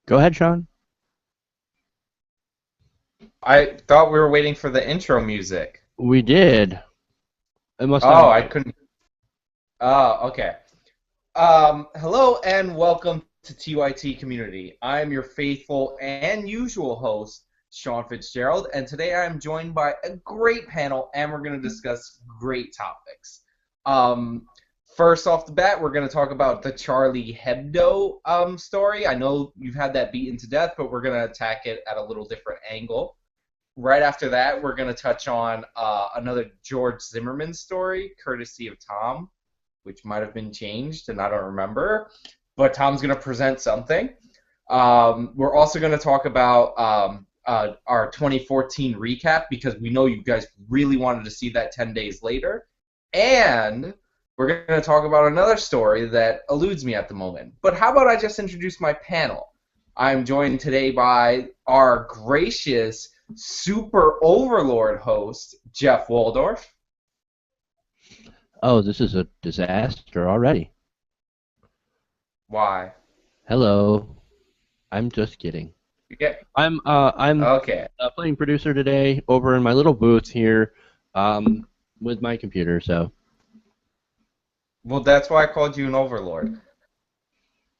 Go ahead, Sean. I thought we were waiting for the intro music. We did. It must not Oh, have I been. couldn't. Oh, okay. Hello and welcome to TYT Community. I'm your faithful and usual host, Sean Fitzgerald, and today I'm joined by a great panel, and we're going to discuss great topics. Um, First off the bat, we're going to talk about the Charlie Hebdo story. I know you've had that beaten to death, but we're going to attack it at a little different angle. Right after that, we're going to touch on another George Zimmerman story, courtesy of Tom, which might have been changed, and I don't remember. But Tom's going to present something. We're also going to talk about our 2014 recap because we know you guys really wanted to see that 10 days later. And we're going to talk about another story that eludes me at the moment. But how about I just introduce my panel? I'm joined today by our gracious super overlord host, Jeff Waldorf. Oh, this is a disaster already. Why? Hello. I'm just kidding. Yeah. I'm Okay. playing producer today over in my little booth here, with my computer. So Well, that's why I called you an overlord.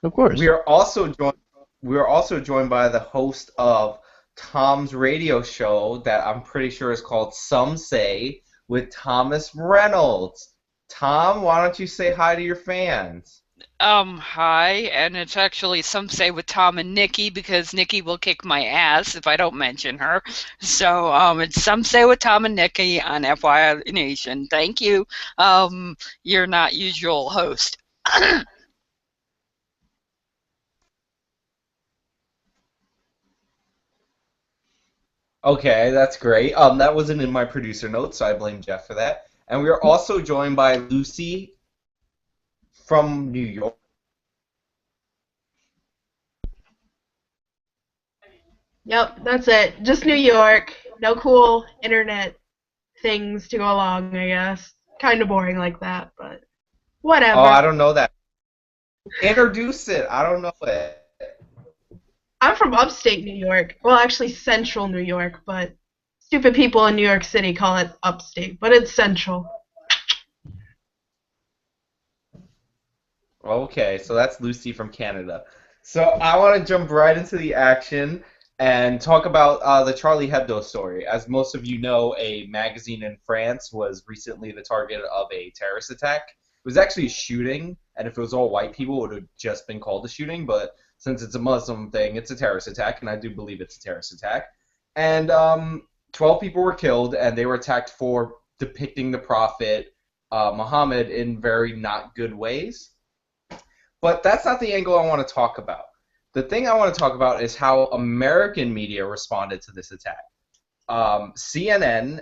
of course. We are also joined. We are also joined by the host of Tom's radio show that I'm pretty sure is called Some Say with Thomas Reynolds. Tom, why don't you say hi to your fans? Hi, and it's actually Some Say with Tom and Nikki because Nikki will kick my ass if I don't mention her. So, it's Some Say with Tom and Nikki on FYI Nation. Thank you, your not usual host. Okay, that's great. That wasn't in my producer notes, so I blame Jeff for that. And we are also joined by Lucy from New York. Yep, that's it. Just New York. No cool internet things to go along, I guess. Kind of boring like that, but Oh, I whatever. don't know that. Introduce it. I don't know it. I'm from upstate New York. Well, actually, central New York, but stupid people in New York City call it upstate, but it's central. Okay, so that's Lucy from Canada. So I want to jump right into the action and talk about the Charlie Hebdo story. As most of you know, a magazine in France was recently the target of a terrorist attack. It was actually a shooting, and if it was all white people, it would have just been called a shooting. But since it's a Muslim thing, it's a terrorist attack, and I do believe it's a terrorist attack. And 12 people were killed, and they were attacked for depicting the Prophet Muhammad in very not good ways. But that's not the angle I want to talk about. The thing I want to talk about is how American media responded to this attack. CNN,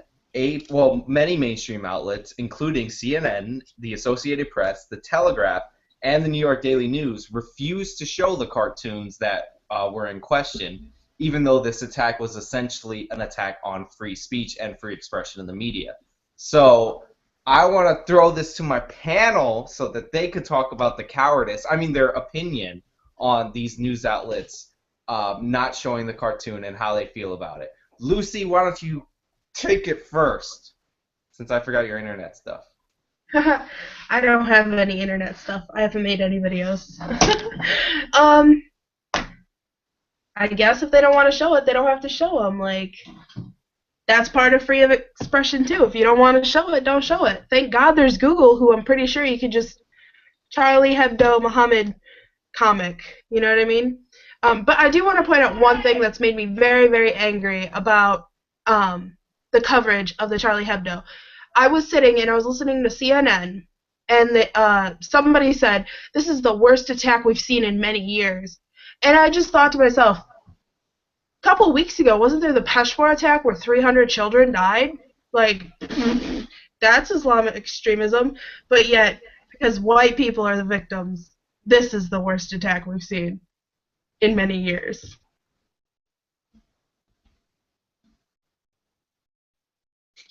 many mainstream outlets, including CNN, the Associated Press, the Telegraph, and the New York Daily News, refused to show the cartoons that were in question, even though this attack was essentially an attack on free speech and free expression in the media. So I want to throw this to my panel so that they could talk about the cowardice, I mean, their opinion on these news outlets not showing the cartoon and how they feel about it. Lucy, why don't you take it first, since I forgot your internet stuff. I don't have any internet stuff. I haven't made any videos. um, I guess if they don't want to show it, they don't have to show them. Like, that's part of free of expression too. If you don't want to show it, don't show it. Thank God there's Google, who I'm pretty sure you could just Charlie Hebdo Muhammad comic. You know what I mean? But I do want to point out one thing that's made me very, very angry about the coverage of the Charlie Hebdo. I was sitting and I was listening to CNN, and somebody said, "This is the worst attack we've seen in many years." And I just thought to myself, a couple of weeks ago, wasn't there the Peshawar attack where 300 children died? Like, that's Islamic extremism. But yet, because white people are the victims, this is the worst attack we've seen in many years.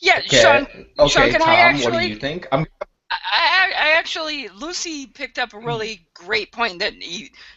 Yeah, Sean. Okay, Sean, okay, can I Tom, what do actually? you think? I actually, Lucy picked up a really great point that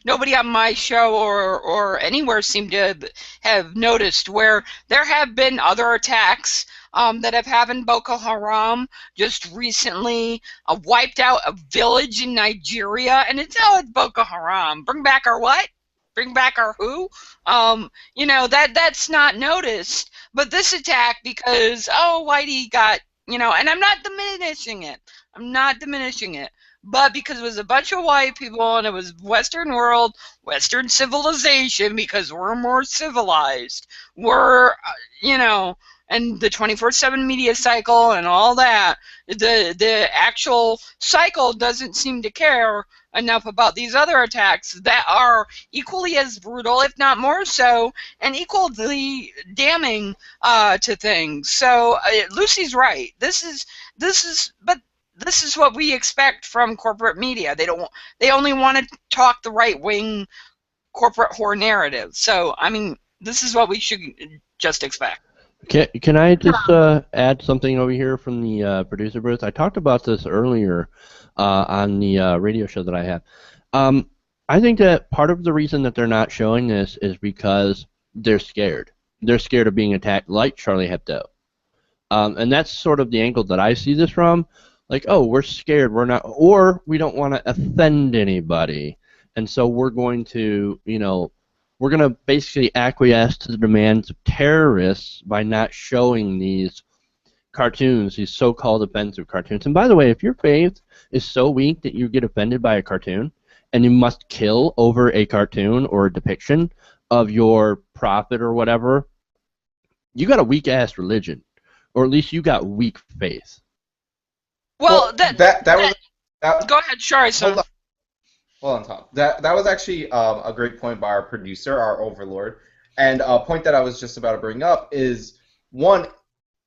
nobody on my show or anywhere seemed to have noticed, where there have been other attacks that have happened. Boko Haram just recently wiped out a village in Nigeria, and it's Boko Haram. Bring back our what? Bring back our who? That's not noticed. But this attack, because Whitey got, and I'm not diminishing it. I'm not diminishing it. But because it was a bunch of white people and it was Western world, Western civilization, because we're more civilized, and the 24/7 media cycle and all that, the actual cycle doesn't seem to care enough about these other attacks that are equally as brutal, if not more so, and equally damning to things. So Lucy's right. This is what we expect from corporate media. They only want to talk the right wing corporate whore narrative. So I mean, this is what we should just expect. Can I just add something over here from the producer booth? I talked about this earlier on the radio show that I have. I think that part of the reason that they're not showing this is because they're scared. They're scared of being attacked like Charlie Hebdo. And that's sort of the angle that I see this from. Like, oh, we're scared, we're not, or we don't want to offend anybody, and so we're going to, we're going to basically acquiesce to the demands of terrorists by not showing these cartoons, these so-called offensive cartoons. And by the way, if your faith is so weak that you get offended by a cartoon and you must kill over a cartoon or a depiction of your prophet or whatever, you got a weak-ass religion, or at least you got weak faith. Well, that was go ahead, sorry, son. Hold on, Tom. That was actually a great point by our producer, our overlord, and a point that I was just about to bring up is, one,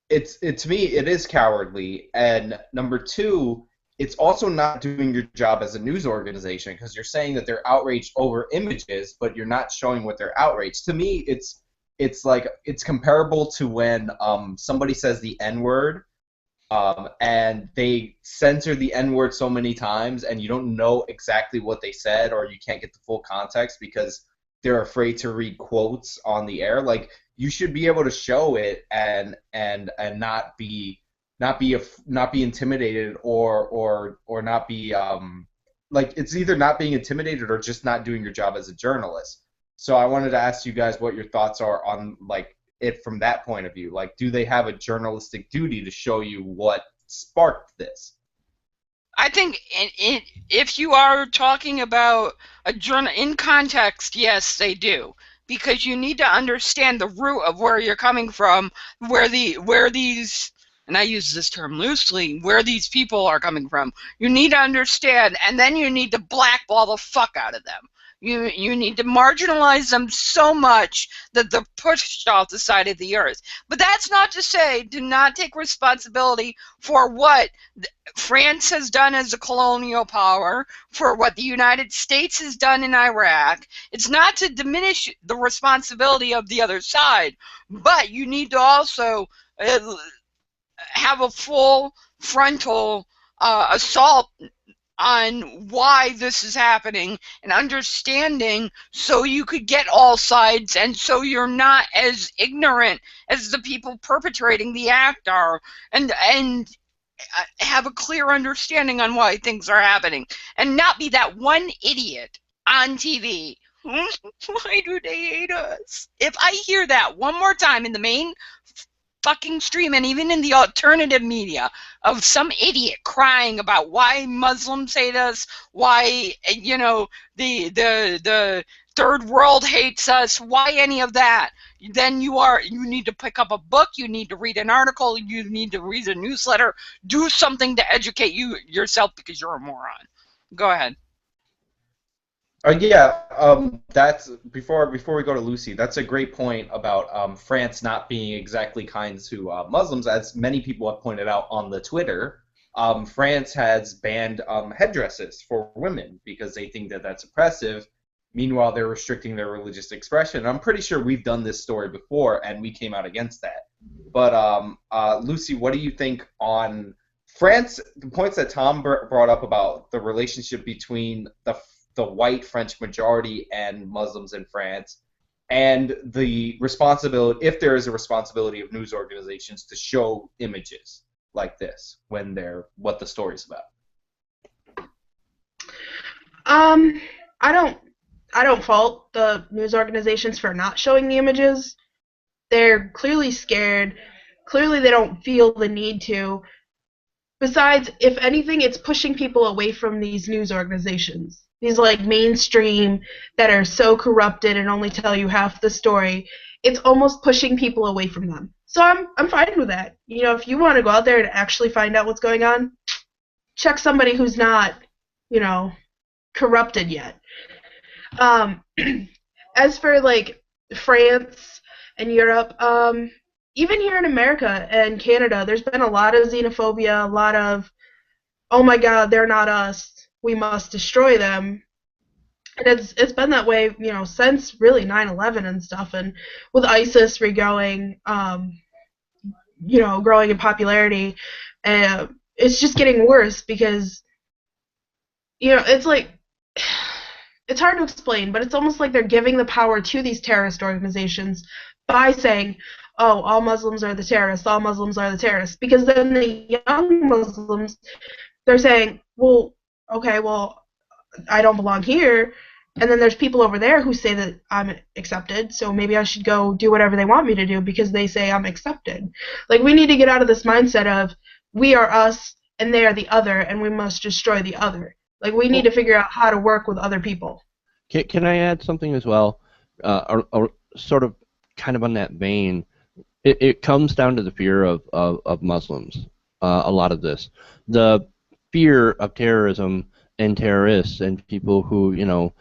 to me it is cowardly, and number two, it's also not doing your job as a news organization, because you're saying that they're outraged over images, but you're not showing what they're outraged. To me, it's comparable to when somebody says the N-word. And they censor the N-word so many times, and you don't know exactly what they said, or you can't get the full context because they're afraid to read quotes on the air. Like, you should be able to show it and not be intimidated or not be like, it's either not being intimidated or just not doing your job as a journalist. So I wanted to ask you guys what your thoughts are on, like, it from that point of view. Like, do they have a journalistic duty to show you what sparked this? I think if you are talking about a journal in context, yes, they do, because you need to understand the root of where you're coming from, where these, and I use this term loosely, where these people are coming from. You need to understand, and then you need to blackball the fuck out of them. You need to marginalize them so much that they're pushed off the side of the earth. But that's not to say do not take responsibility for what France has done as a colonial power, for what the United States has done in Iraq. It's not to diminish the responsibility of the other side, but you need to also have a full frontal assault on why this is happening and understanding, so you could get all sides and so you're not as ignorant as the people perpetrating the act are, and have a clear understanding on why things are happening, and not be that one idiot on TV. Why do they hate us? If I hear that one more time in the main fucking stream and even in the alternative media of some idiot crying about why Muslims hate us, why the third world hates us, why any of that, then you need to pick up a book, you need to read an article, you need to read a newsletter, do something to educate yourself, because you're a moron. Go ahead. That's before we go to Lucy. That's a great point about France not being exactly kind to Muslims, as many people have pointed out on the Twitter. France has banned headdresses for women because they think that that's oppressive. Meanwhile, they're restricting their religious expression. I'm pretty sure we've done this story before, and we came out against that. But Lucy, what do you think on France, the points that Tom brought up about the relationship between the white French majority and Muslims in France, and the responsibility, if there is a responsibility of news organizations to show images like this when they're what the story's about. I don't fault the news organizations for not showing the images. They're clearly scared. Clearly they don't feel the need to. Besides, if anything, it's pushing people away from these news organizations. These like mainstream that are so corrupted and only tell you half the story. It's almost pushing people away from them. So I'm fine with that. You know, if you want to go out there and actually find out what's going on, check somebody who's not, you know, corrupted yet. As for like France and Europe, even here in America and Canada, there's been a lot of xenophobia, a lot of, oh my God, they're not us, we must destroy them. And it's been that way, you know, since really 9/11 and stuff, and with ISIS regrowing, you know, growing in popularity, it's just getting worse because, you know, it's like, it's hard to explain, but it's almost like they're giving the power to these terrorist organizations by saying, oh, all Muslims are the terrorists, all Muslims are the terrorists. Because then the young Muslims, they're saying, well, okay, well, I don't belong here. And then there's people over there who say that I'm accepted, so maybe I should go do whatever they want me to do because they say I'm accepted. Like, we need to get out of this mindset of we are us and they are the other and we must destroy the other. Like, we need to figure out how to work with other people. Can I add something as well? Or sort of kind of on that vein, it comes down to the fear of Muslims, a lot of this. The fear of terrorism and terrorists and people who, you know,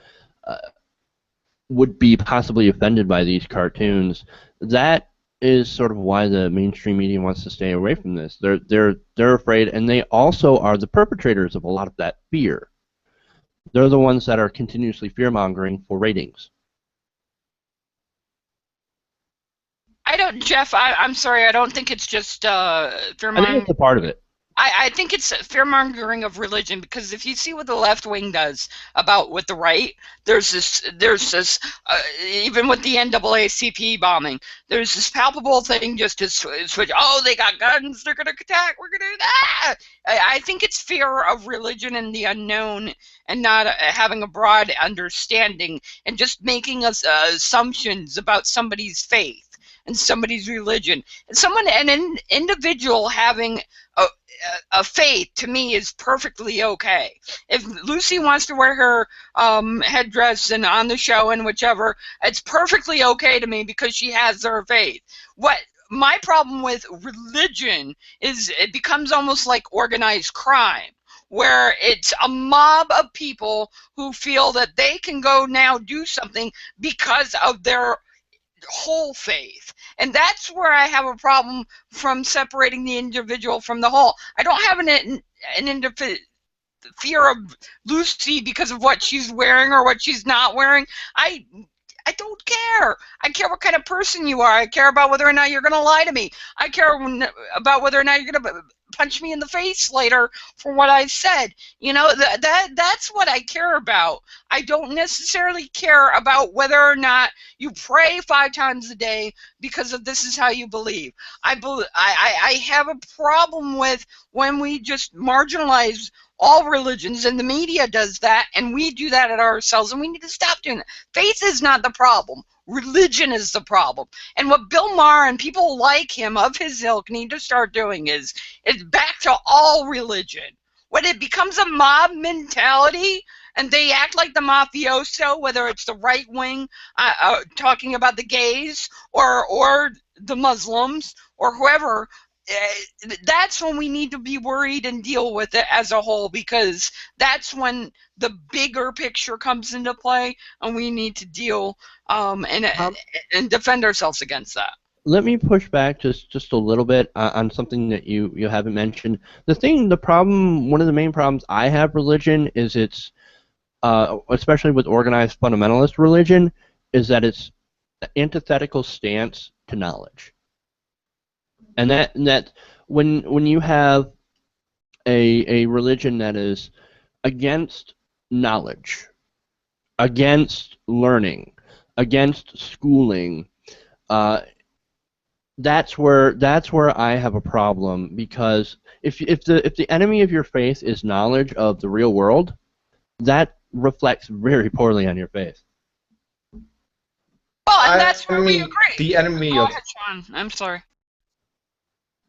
would be possibly offended by these cartoons, that is sort of why the mainstream media wants to stay away from this. They're afraid, and they also are the perpetrators of a lot of that fear. They're the ones that are continuously fear-mongering for ratings. Jeff, I'm sorry, I don't think it's just fear-mongering. I think it's a part of it. I think it's fear-mongering of religion, because if you see what the left wing does about with the right, there's this even with the NAACP bombing, there's this palpable thing just to switch. Oh, they got guns, they're gonna attack, we're gonna do that. I think it's fear of religion and the unknown, and not having a broad understanding, and just making us assumptions about somebody's faith and somebody's religion. An individual having a faith, to me, is perfectly okay. If Lucy wants to wear her headdress and on the show and whichever, it's perfectly okay to me because she has her faith. What my problem with religion is, it becomes almost like organized crime, where it's a mob of people who feel that they can go now do something because of their whole faith. And that's where I have a problem from separating the individual from the whole. I don't have an fear of Lucy because of what she's wearing or what she's not wearing. I don't care. I care what kind of person you are. I care about whether or not you're going to lie to me. I care about whether or not you're going to punch me in the face later for what I said. You know, that's what I care about. I don't necessarily care about whether or not you pray 5 times a day because of this is how you believe. I have a problem with when we just marginalize all religions, and the media does that, and we do that at ourselves, and we need to stop doing that. Faith is not the problem. Religion is the problem. And what Bill Maher and people like him of his ilk need to start doing is back to all religion. When it becomes a mob mentality and they act like the mafioso, whether it's the right wing talking about the gays or the Muslims or whoever, that's when we need to be worried and deal with it as a whole, because that's when the bigger picture comes into play, and we need to deal and defend ourselves against that. Let me push back just a little bit on something that you haven't mentioned. The problem, one of the main problems I have religion is it's, especially with organized fundamentalist religion, is that it's an antithetical stance to knowledge. And that when you have a religion that is against knowledge, against learning, against schooling, that's where I have a problem, because if the enemy of your faith is knowledge of the real world, that reflects very poorly on your faith. Well, and that's where we mean, agree. the enemy Go of ahead, Sean. I'm sorry.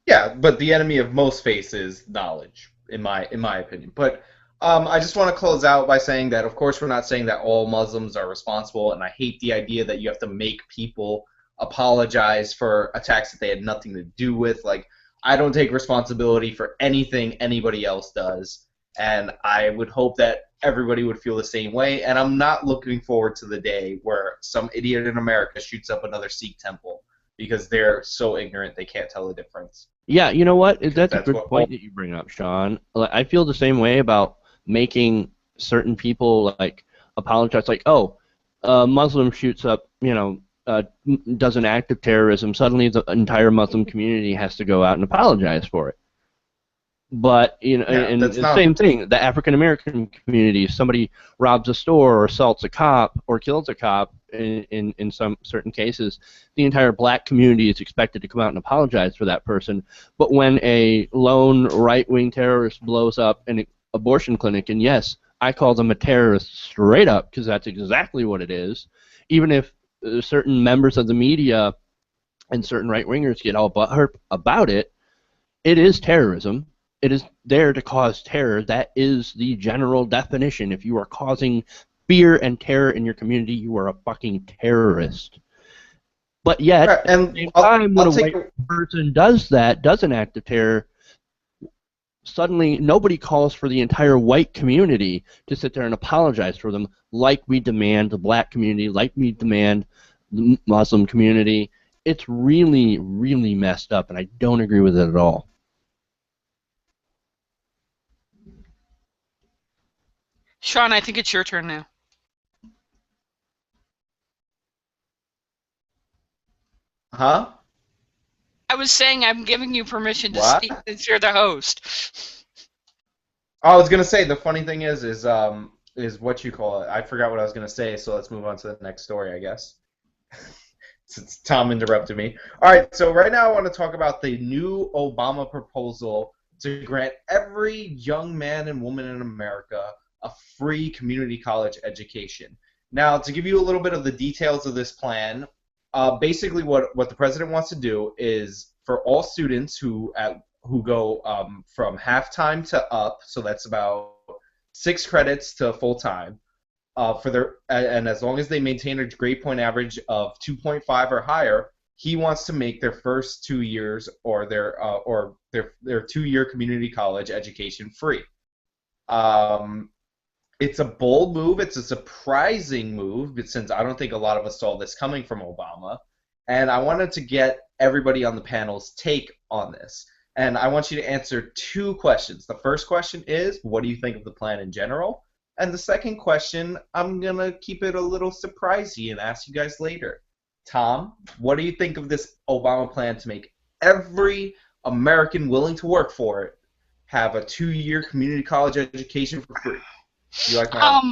yeah, but the enemy of most faiths is knowledge, in my opinion. But I just want to close out by saying that, of course, we're not saying that all Muslims are responsible, and I hate the idea that you have to make people apologize for attacks that they had nothing to do with. Like, I don't take responsibility for anything anybody else does, and I would hope that everybody would feel the same way. And I'm not looking forward to the day where some idiot in America shoots up another Sikh temple because they're so ignorant they can't tell the difference. Yeah, you know what? That's a good what point that you bring up, Sean. I feel the same way about making certain people like apologize. Like, oh, a Muslim shoots up, does an act of terrorism. Suddenly, the entire Muslim community has to go out and apologize for it. But and the same thing. The African American community, if somebody robs a store or assaults a cop or kills a cop, in some certain cases, the entire black community is expected to come out and apologize for that person. But when a lone right-wing terrorist blows up an abortion clinic, and yes, I call them a terrorist straight up, because that's exactly what it is, even if certain members of the media and certain right-wingers get all butthurt about it, it is terrorism. It is there to cause terror. That is the general definition. If you are causing fear and terror in your community, you are a fucking terrorist. But yet, at the same time, when a white person does an act of terror, suddenly nobody calls for the entire white community to sit there and apologize for them, like we demand the black community, like we demand the Muslim community. It's really, really messed up, and I don't agree with it at all. Sean, I think it's your turn now. Huh? I was saying I'm giving you permission to speak since you're the host. I was gonna say the funny thing is what you call it. I forgot what I was gonna say, so let's move on to the next story, I guess. Since Tom interrupted me. All right, so right now I want to talk about the new Obama proposal to grant every young man and woman in America a free community college education. Now, to give you a little bit of the details of this plan, basically what the president wants to do is for all students who go from half-time to up, so that's about 6 credits to full-time, and as long as they maintain a grade point average of 2.5 or higher, he wants to make their first 2 years or their 2-year community college education free. It's a bold move. It's a surprising move, since I don't think a lot of us saw this coming from Obama. And I wanted to get everybody on the panel's take on this. And I want you to answer 2 questions. The first question is, what do you think of the plan in general? And the second question, I'm going to keep it a little surprisey and ask you guys later. Tom, what do you think of this Obama plan to make every American willing to work for it have a 2-year community college education for free? You like that?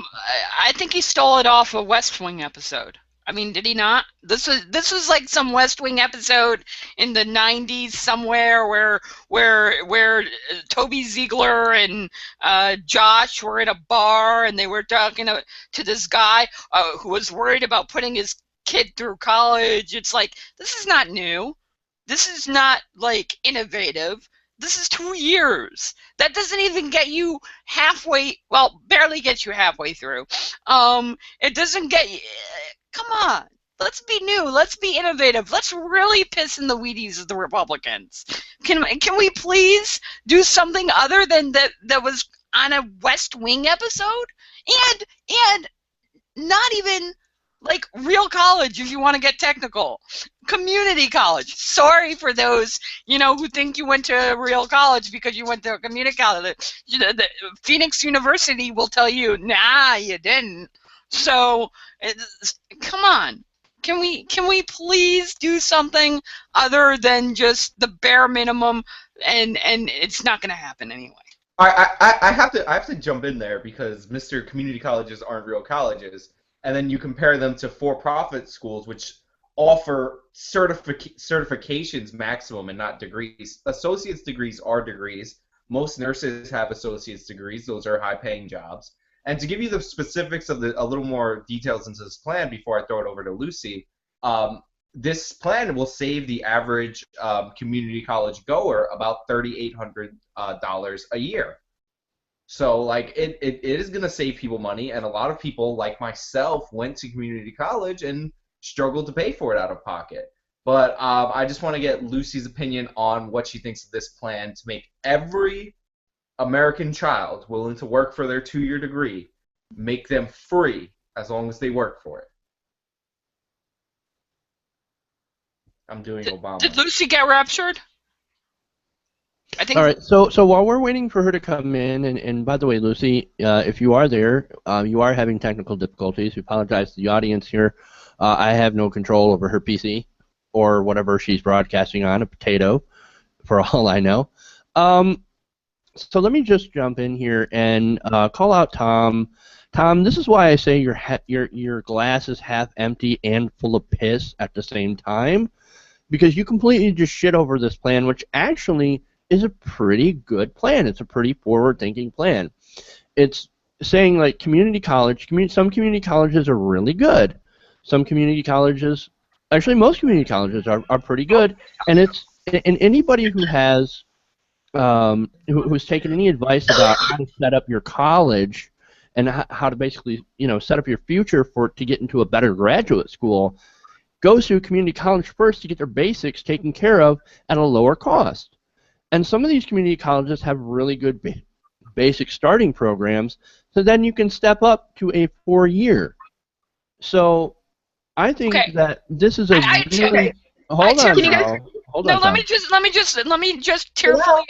I think he stole it off a West Wing episode. I mean, did he not? This was like some West Wing episode in the '90s somewhere where Toby Ziegler and Josh were in a bar and they were talking to this guy who was worried about putting his kid through college. It's like, this is not new. This is not like innovative. This is 2 years. That doesn't even get you halfway. Well, barely gets you halfway through. It doesn't get you. Come on. Let's be new. Let's be innovative. Let's really piss in the Wheaties of the Republicans. Can we please do something other than that was on a West Wing episode? And not even like real college, if you want to get technical. Community college. Sorry for those, who think you went to a real college because you went to a community college. The Phoenix University will tell you, nah, you didn't. So, come on. Can we please do something other than just the bare minimum? And it's not going to happen anyway. I have to jump in there because Mr. Community colleges aren't real colleges, and then you compare them to for-profit schools, which offer certifications maximum and not degrees. Associate's degrees are degrees. Most nurses have associate's degrees. Those are high-paying jobs. And to give you the specifics of a little more details into this plan before I throw it over to Lucy, this plan will save the average community college goer about $3,800 a year. So like it is going to save people money, and a lot of people like myself went to community college and struggled to pay for it out of pocket. But I just want to get Lucy's opinion on what she thinks of this plan to make every American child willing to work for their 2-year degree, make them free as long as they work for it. I'm doing Obama. Did Lucy get raptured? I think. All right. So while we're waiting for her to come in, and by the way, Lucy, if you are there, you are having technical difficulties. We apologize to the audience here. I have no control over her PC or whatever she's broadcasting on, a potato, for all I know. So let me just jump in here and call out Tom. Tom, this is why I say your glass is half empty and full of piss at the same time, because you completely just shit over this plan, which actually is a pretty good plan. It's a pretty forward-thinking plan. It's saying like community college, some community colleges are really good. Some community colleges, actually most community colleges are pretty good, and anybody who has who's taken any advice about how to set up your college and how to basically set up your future to get into a better graduate school goes to a community college first to get their basics taken care of at a lower cost. And some of these community colleges have really good basic starting programs, so then you can step up to a 4-year. So I think that this is a really... Hold on now. Hold on. No, let me just tearfully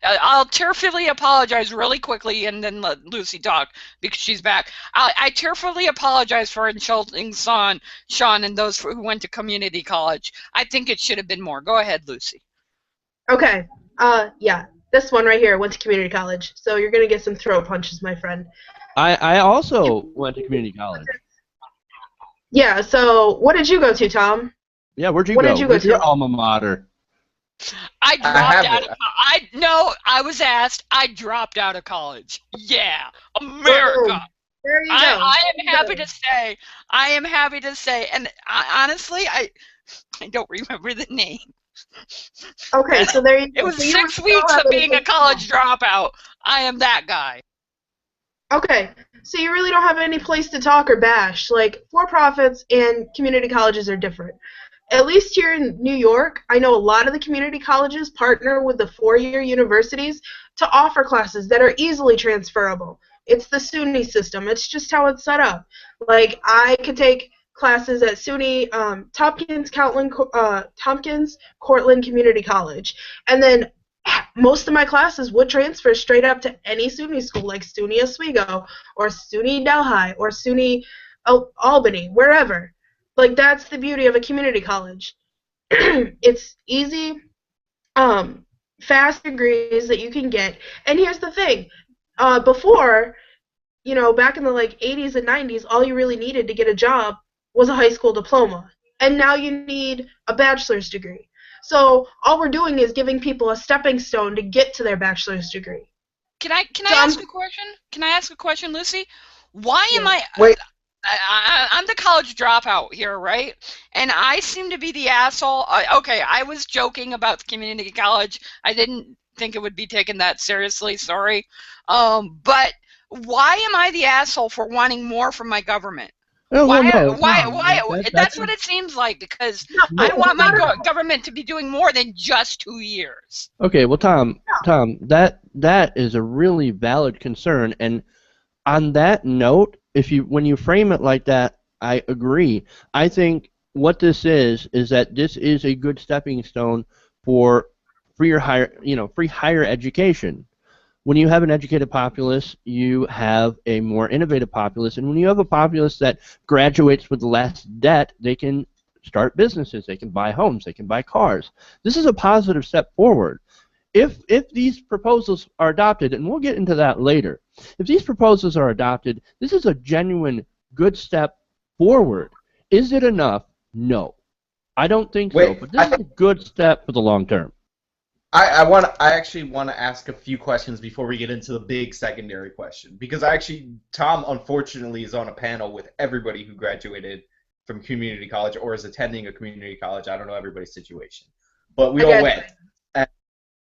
I'll tearfully apologize really quickly and then let Lucy talk because she's back. I tearfully apologize for insulting Sean and those who went to community college. I think it should have been more. Go ahead, Lucy. Okay. Yeah. This one right here went to community college, so you're gonna get some throat punches, my friend. I also went to community college. Yeah. So what did you go to, Tom? Yeah, where'd you go? Where's your alma mater? I dropped out of I was asked. I dropped out of college. Yeah, America. Boom. There you go. I am happy to say, and honestly, I don't remember the name. Okay, so there you go. It was 6 weeks of being a college dropout. I am that guy. Okay, so you really don't have any place to talk or bash. Like, for-profits and community colleges are different. At least here in New York, I know a lot of the community colleges partner with the 4-year universities to offer classes that are easily transferable. It's the SUNY system. It's just how it's set up. Like, I could take classes at SUNY, Tompkins Cortland Community College, and then most of my classes would transfer straight up to any SUNY school, like SUNY Oswego, or SUNY Delhi, or SUNY Albany, wherever. Like, that's the beauty of a community college. It's easy, fast degrees that you can get. And here's the thing. Before, back in the, 80s and 90s, all you really needed to get a job was a high school diploma. And now you need a bachelor's degree. So all we're doing is giving people a stepping stone to get to their bachelor's degree. Can I ask a question? Can I ask a question, Lucy? Why am I... Wait. I'm the college dropout here, right? And I seem to be the asshole. Okay, I was joking about the community college. I didn't think it would be taken that seriously, sorry. But why am I the asshole for wanting more from my government? Why? That's what it seems like, because I want my government to be doing more than just 2 years. Okay, well, Tom, that is a really valid concern, and on that note, when you frame it like that, I agree. I think what this is that this is a good stepping stone for free higher education. When you have an educated populace, you have a more innovative populace, and when you have a populace that graduates with less debt, they can start businesses, they can buy homes, they can buy cars. This is a positive step forward. if these proposals are adopted, and we'll get into that later, if these proposals are adopted, this is a genuine good step forward. Is it enough? No. I don't think so, but this is a good step for the long term. I actually want to ask a few questions before we get into the big secondary question, because Tom unfortunately is on a panel with everybody who graduated from community college or is attending a community college. I don't know everybody's situation, but we all went. And,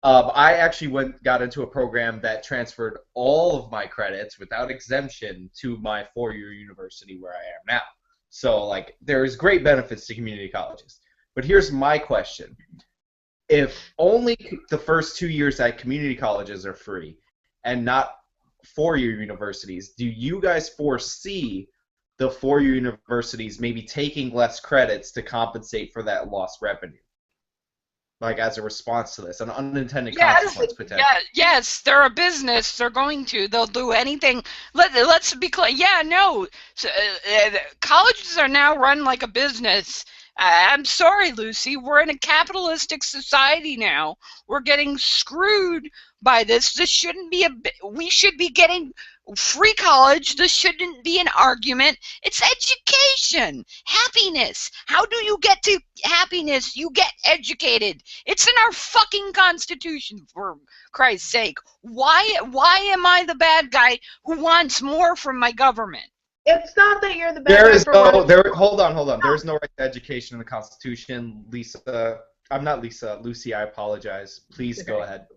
I actually got into a program that transferred all of my credits without exemption to my four-year university where I am now. So like there's great benefits to community colleges. But here's my question. If only the first 2 years at community colleges are free and not four-year universities, do you guys foresee the four-year universities maybe taking less credits to compensate for that lost revenue? Like as a response to this, an unintended consequence potentially. Yes, they're a business. They're going to. They'll do anything. Let's be clear. Yeah, no. So, colleges are now run like a business. I'm sorry, Lucy. We're in a capitalistic society now. We're getting screwed by this. This shouldn't be we should be getting free college. This shouldn't be an argument. It's education, happiness. How do you get to happiness? You get educated. It's in our fucking Constitution, for Christ's sake. Why am I the bad guy who wants more from my government? It's not that you're the bad guy. Hold on. There is no right to education in the Constitution, Lisa. I'm not Lisa. Lucy, I apologize. Please go ahead.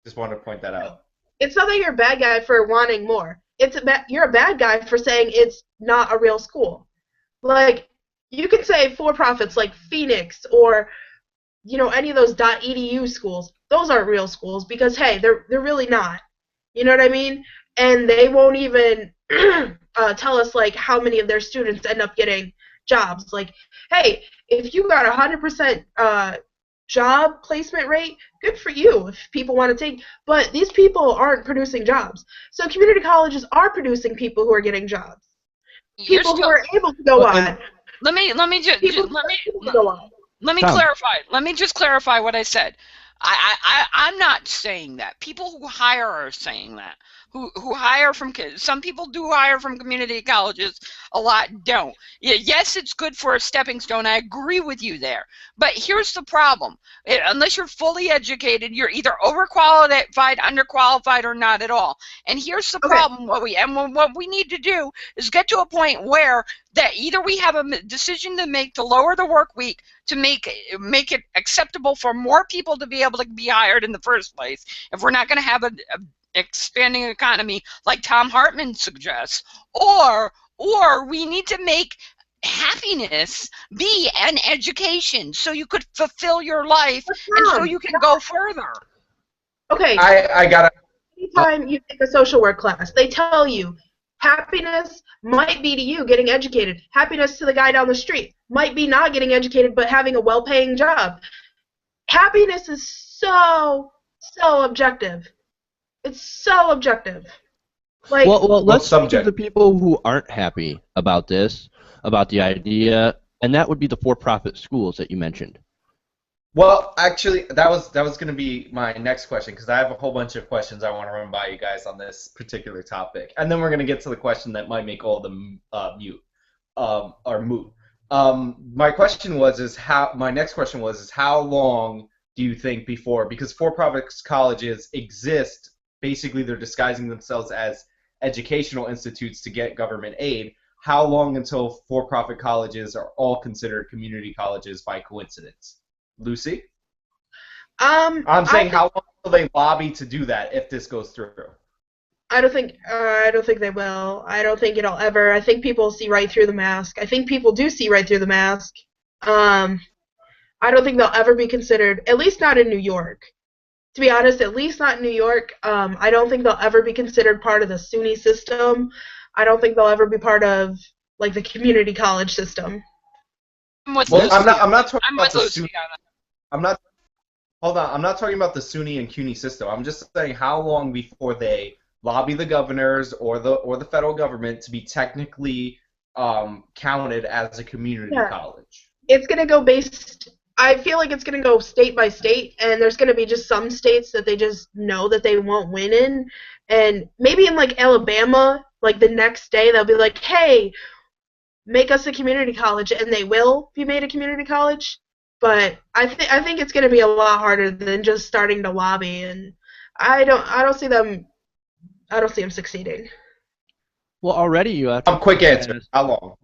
Just wanted to point that out. It's not that you're a bad guy for wanting more. You're a bad guy for saying it's not a real school. Like, you could say for-profits like Phoenix or, any of those .edu schools. Those aren't real schools because, hey, they're really not. You know what I mean? And they won't even tell us, like, how many of their students end up getting jobs. Like, hey, if you got 100% job placement rate, good for you if people want to take, but these people aren't producing jobs. So community colleges are producing people who are getting jobs. People who are able to go on. Let me clarify. Let me just clarify what I said. I'm not saying that. People who hire are saying that. Who hire from some people do hire from community colleges, a lot don't. Yes, it's good for a stepping stone. I agree with you there. But here's the problem. Unless you're fully educated, you're either overqualified, underqualified, or not at all. And here's the problem. What we need to do is get to a point where that either we have a decision to make to lower the work week to make it acceptable for more people to be able to be hired in the first place. If we're not going to have a expanding economy like Tom Hartman suggests, or we need to make happiness be an education so you could fulfill your life and so you can go further. Okay. I got it. Anytime you take a social work class, they tell you happiness might be to you getting educated. Happiness to the guy down the street might be not getting educated but having a well-paying job. Happiness is so objective. It's so objective. Like, well, let's talk to the people who aren't happy about this, about the idea, and that would be the for-profit schools that you mentioned. Well, actually, that was going to be my next question, because I have a whole bunch of questions I want to run by you guys on this particular topic, and then we're going to get to the question that might make all of them moot. My next question was how long do you think before, because for-profit colleges exist. Basically, they're disguising themselves as educational institutes to get government aid. How long until for-profit colleges are all considered community colleges by coincidence? Lucy? I'm saying how long will they lobby to do that if this goes through? I don't think they will. I don't think it'll ever. I think people see right through the mask. I think people do see right through the mask. I don't think they'll ever be considered, at least not in New York. To be honest, at least not in New York. I don't think they'll ever be considered part of the SUNY system. I don't think they'll ever be part of like the community college system. I'm not talking about the SUNY. I'm not talking about the SUNY and CUNY system. I'm just saying how long before they lobby the governors or the federal government to be technically counted as a community college. It's going to go based I feel like it's going to go state by state, and there's going to be just some states that they just know that they won't win in. And maybe in, like, Alabama, like, the next day, they'll be like, hey, make us a community college, and they will be made a community college. But I think it's going to be a lot harder than just starting to lobby, and I don't see them succeeding. Well, already you have to. Quick answer. How long?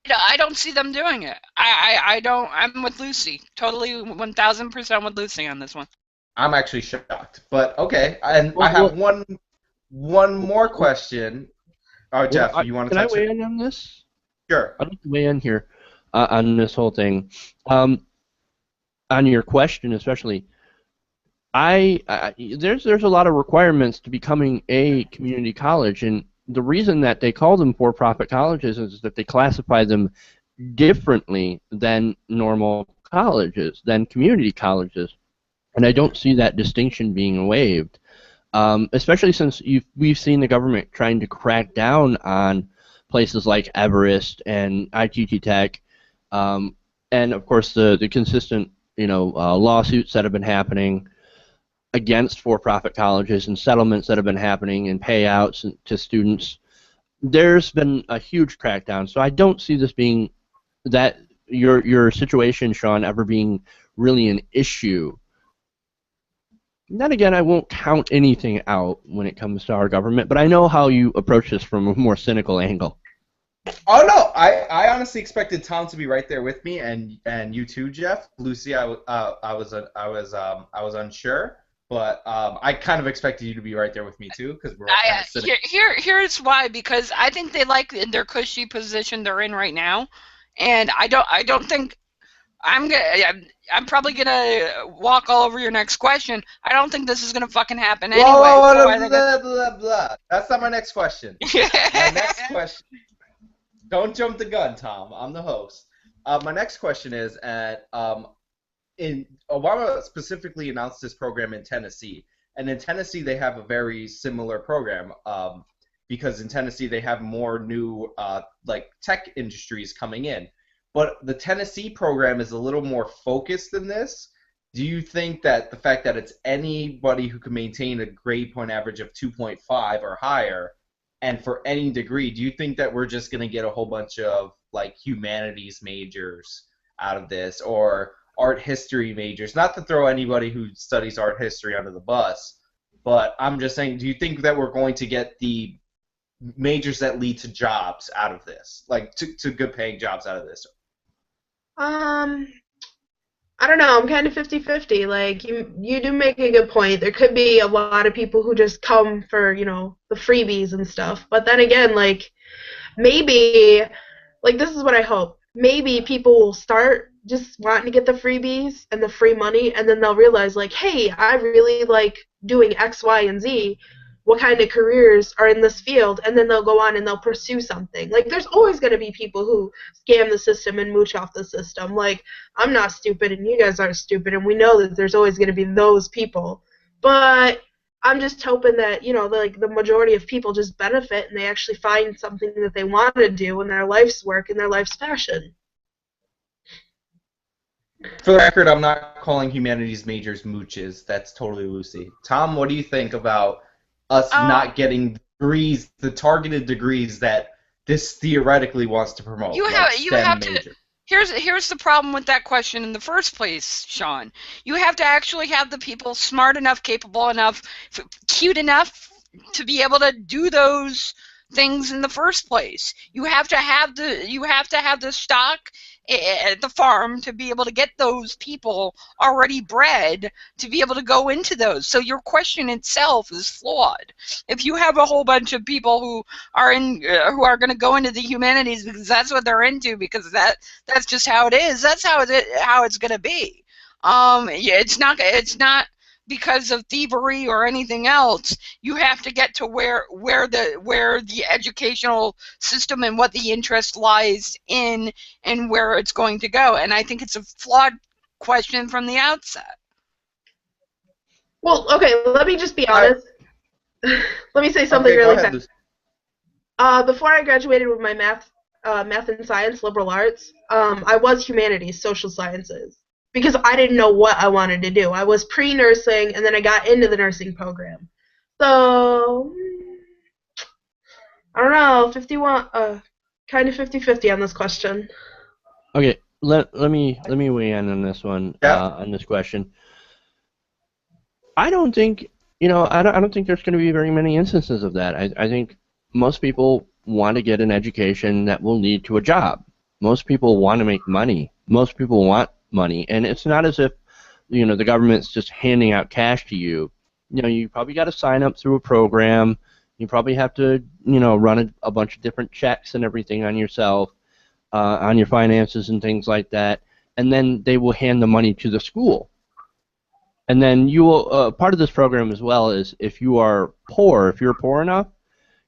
I don't see them doing it. I don't. I'm with Lucy. Totally 1,000% with Lucy on this one. I'm actually shocked, but okay. And I have one more question. Oh, Jeff, you want to touch it? Can I weigh in on this? Sure. I'd like to weigh in here on this whole thing. On your question, especially, there's a lot of requirements to becoming a community college, and the reason that they call them for-profit colleges is that they classify them differently than normal colleges, than community colleges, and I don't see that distinction being waived. Especially since we've seen the government trying to crack down on places like Everest and ITT Tech, and of course the consistent lawsuits that have been happening against for-profit colleges and settlements that have been happening and payouts to students. There's been a huge crackdown, so I don't see this being that your situation, Sean, ever being really an issue. Then again, I won't count anything out when it comes to our government, but I know how you approach this from a more cynical angle. Oh no, I honestly expected Tom to be right there with me, and you too, Jeff. Lucy, I was unsure, but I kind of expected you to be right there with me too, because we're all kind of sitting. Here's why, because I think they like their cushy position they're in right now, and I don't think. I'm probably gonna walk all over your next question. I don't think this is gonna fucking happen anyway. Blah. That's not my next question. My next question. Don't jump the gun, Tom. I'm the host. My next question is Obama specifically announced this program in Tennessee, and in Tennessee they have a very similar program because in Tennessee they have more new like tech industries coming in. But the Tennessee program is a little more focused than this. Do you think that the fact that it's anybody who can maintain a grade point average of 2.5 or higher, and for any degree, do you think that we're just going to get a whole bunch of like humanities majors out of this, or art history majors? Not to throw anybody who studies art history under the bus, but I'm just saying, do you think that we're going to get the majors that lead to jobs out of this, like to good paying jobs out of this? I don't know. I'm kind of 50-50. Like, you do make a good point. There could be a lot of people who just come for, the freebies and stuff. But then again, like, maybe, like, this is what I hope. Maybe people will start just wanting to get the freebies and the free money, and then they'll realize, like, hey, I really like doing X, Y, and Z. What kind of careers are in this field, and then they'll go on and they'll pursue something. Like, there's always going to be people who scam the system and mooch off the system. Like, I'm not stupid and you guys aren't stupid, and we know that there's always going to be those people. But I'm just hoping that, like, the majority of people just benefit and they actually find something that they want to do in their life's work and their life's passion. For the record, I'm not calling humanities majors mooches. That's totally Lucy. Tom, what do you think about us not getting degrees, the targeted degrees that this theoretically wants to promote? You have to. Here's the problem with that question in the first place, Sean. You have to actually have the people smart enough, capable enough, cute enough to be able to do those things in the first place. You have to have the stock at the farm to be able to get those people already bred to be able to go into those. So your question itself is flawed. If you have a whole bunch of people who are going to go into the humanities because that's what they're into, because that's just how it is. That's how it's going to be. It's not because of thievery or anything else. You have to get to where the educational system and what the interest lies in and where it's going to go. And I think it's a flawed question from the outset. Well, okay, let me just be honest. Let me say something really fast. Before I graduated with my math math and science, liberal arts. I was humanities, social sciences, because I didn't know what I wanted to do. I was pre-nursing, and then I got into the nursing program. So, I don't know, 51, kind of 50-50 on this question. Okay, let me weigh in on this one, on this question. I don't think, I don't think there's going to be very many instances of that. I think most people want to get an education that will lead to a job. Most people want to make money. Most people want money, and it's not as if, the government's just handing out cash to you. You probably got to sign up through a program. You probably have to, run a bunch of different checks and everything on yourself, on your finances and things like that, and then they will hand the money to the school. And then you will, part of this program as well is if you're poor enough,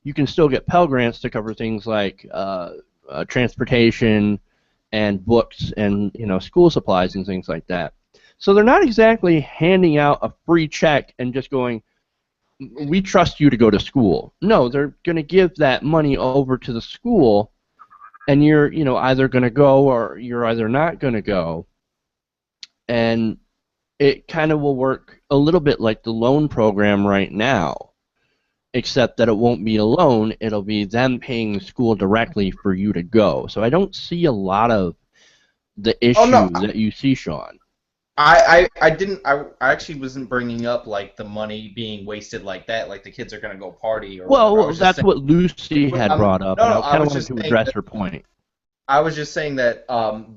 you can still get Pell Grants to cover things like transportation and books and school supplies and things like that. So they're not exactly handing out a free check and just going, we trust you to go to school. No, they're going to give that money over to the school, and you're either going to go or you're either not going to go. And it kind of will work a little bit like the loan program right now, except that it won't be a loan, it'll be them paying the school directly for you to go. So I don't see a lot of the issue that you see, Sean. I actually wasn't bringing up like the money being wasted like that, like the kids are gonna go party or well that's what Lucy had brought up, and I kind of wanted to address her point. I was just saying that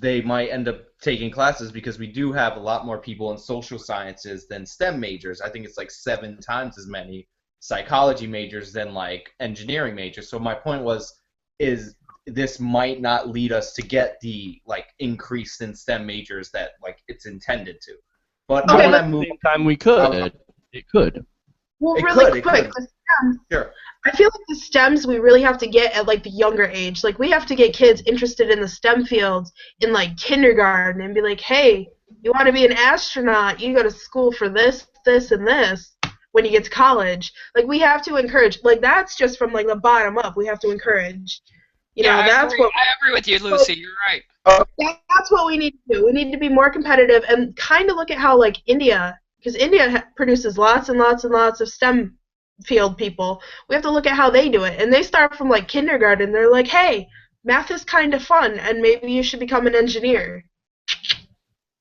they might end up taking classes because we do have a lot more people in social sciences than STEM majors. I think it's like 7 times as many psychology majors than like engineering majors. So my point is this might not lead us to get the like increase in STEM majors that like it's intended to. But at the same time we could. It could. Well, really quick, the STEMs, sure. I feel like the STEMs we really have to get at like the younger age. Like we have to get kids interested in the STEM fields in like kindergarten and be like, hey, you want to be an astronaut? You go to school for this, this, and this. When you get to college, like we have to encourage. Like that's just from like the bottom up. We have to encourage. I agree with you, Lucy. You're right. That's what we need to do. We need to be more competitive and kind of look at how like India, because India produces lots and lots and lots of STEM field people. We have to look at how they do it, and they start from like kindergarten. They're like, hey, math is kind of fun, and maybe you should become an engineer.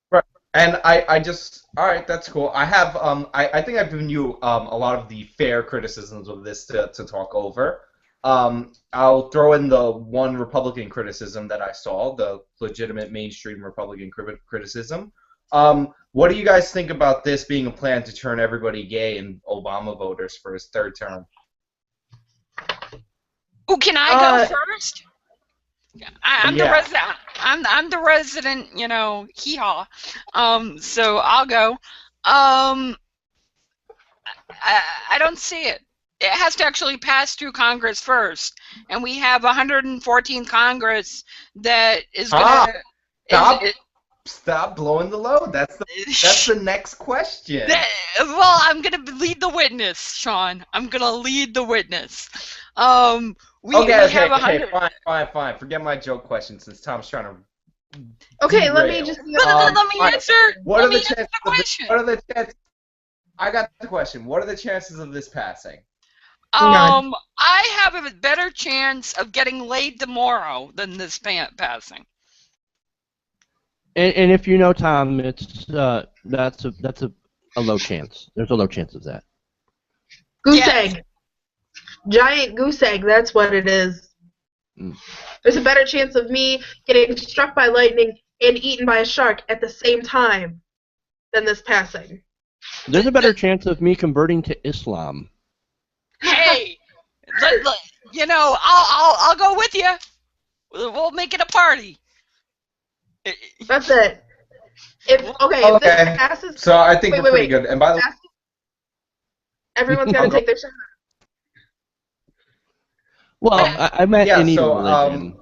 Right. And I just, all right, that's cool. I have I think I've given you a lot of the fair criticisms of this to talk over. I'll throw in the one Republican criticism that I saw, the legitimate mainstream Republican criticism. What do you guys think about this being a plan to turn everybody gay and Obama voters for his 3rd term? Oh, can I go first? I'm the resident. I'm the resident. Hee-haw. So I'll go. I don't see it. It has to actually pass through Congress first, and we have 114th Congress that is going to. Stop blowing the load. That's the next question. Well, I'm going to lead the witness, Sean. I'm going to lead the witness. Fine. Forget my joke question since Tom's trying to. Okay, let me just. Let me answer. What are the chances? I got the question. What are the chances of this passing? None. I have a better chance of getting laid tomorrow than this passing. And if you know Tom, it's that's a low chance. There's a low chance of that. Goose egg. Giant goose egg, that's what it is. There's a better chance of me getting struck by lightning and eaten by a shark at the same time than this passing. There's a better chance of me converting to Islam. Hey, I'll go with you. We'll make it a party. That's it. If this passes, so I think we're pretty good. And by the way, everyone's got to take their shot. Well, I meant any religion.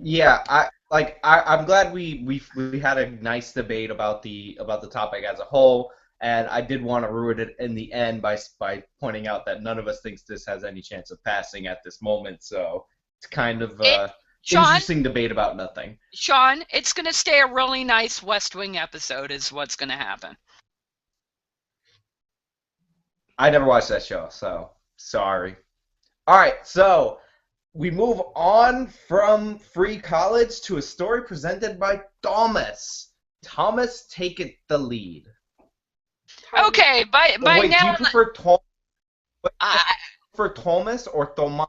I'm glad we had a nice debate about the topic as a whole, and I did want to ruin it in the end by pointing out that none of us thinks this has any chance of passing at this moment. So it's kind of interesting debate about nothing. Sean, it's going to stay a really nice West Wing episode is what's going to happen. I never watched that show, so sorry. All right, so we move on from Free College to a story presented by Thomas. Thomas, take it the lead. Okay, by wait, now... do you prefer Thomas or Thomas?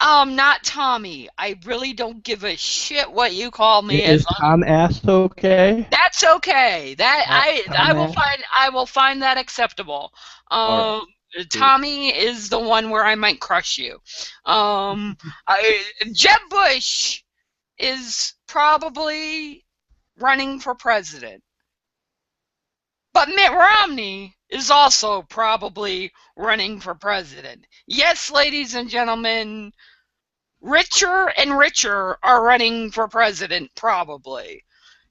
Not Tommy. I really don't give a shit what you call me. Is Tom Ass okay? That's okay. That I will find that acceptable. Tommy is the one where I might crush you. Jeb Bush is probably running for president. But Mitt Romney is also probably running for president. Yes, ladies and gentlemen, richer and richer are running for president, probably.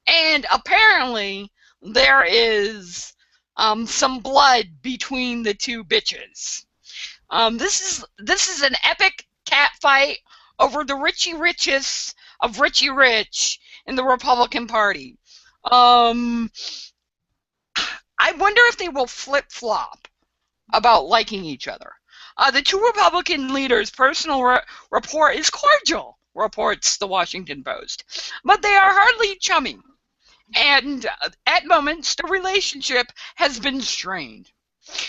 And apparently, there is some blood between the two bitches. This is an epic cat fight over the Richie Richest of Richie Rich in the Republican Party. I wonder if they will flip-flop about liking each other. The two Republican leaders' personal rapport is cordial, reports the Washington Post, but they are hardly chummy, and at moments the relationship has been strained,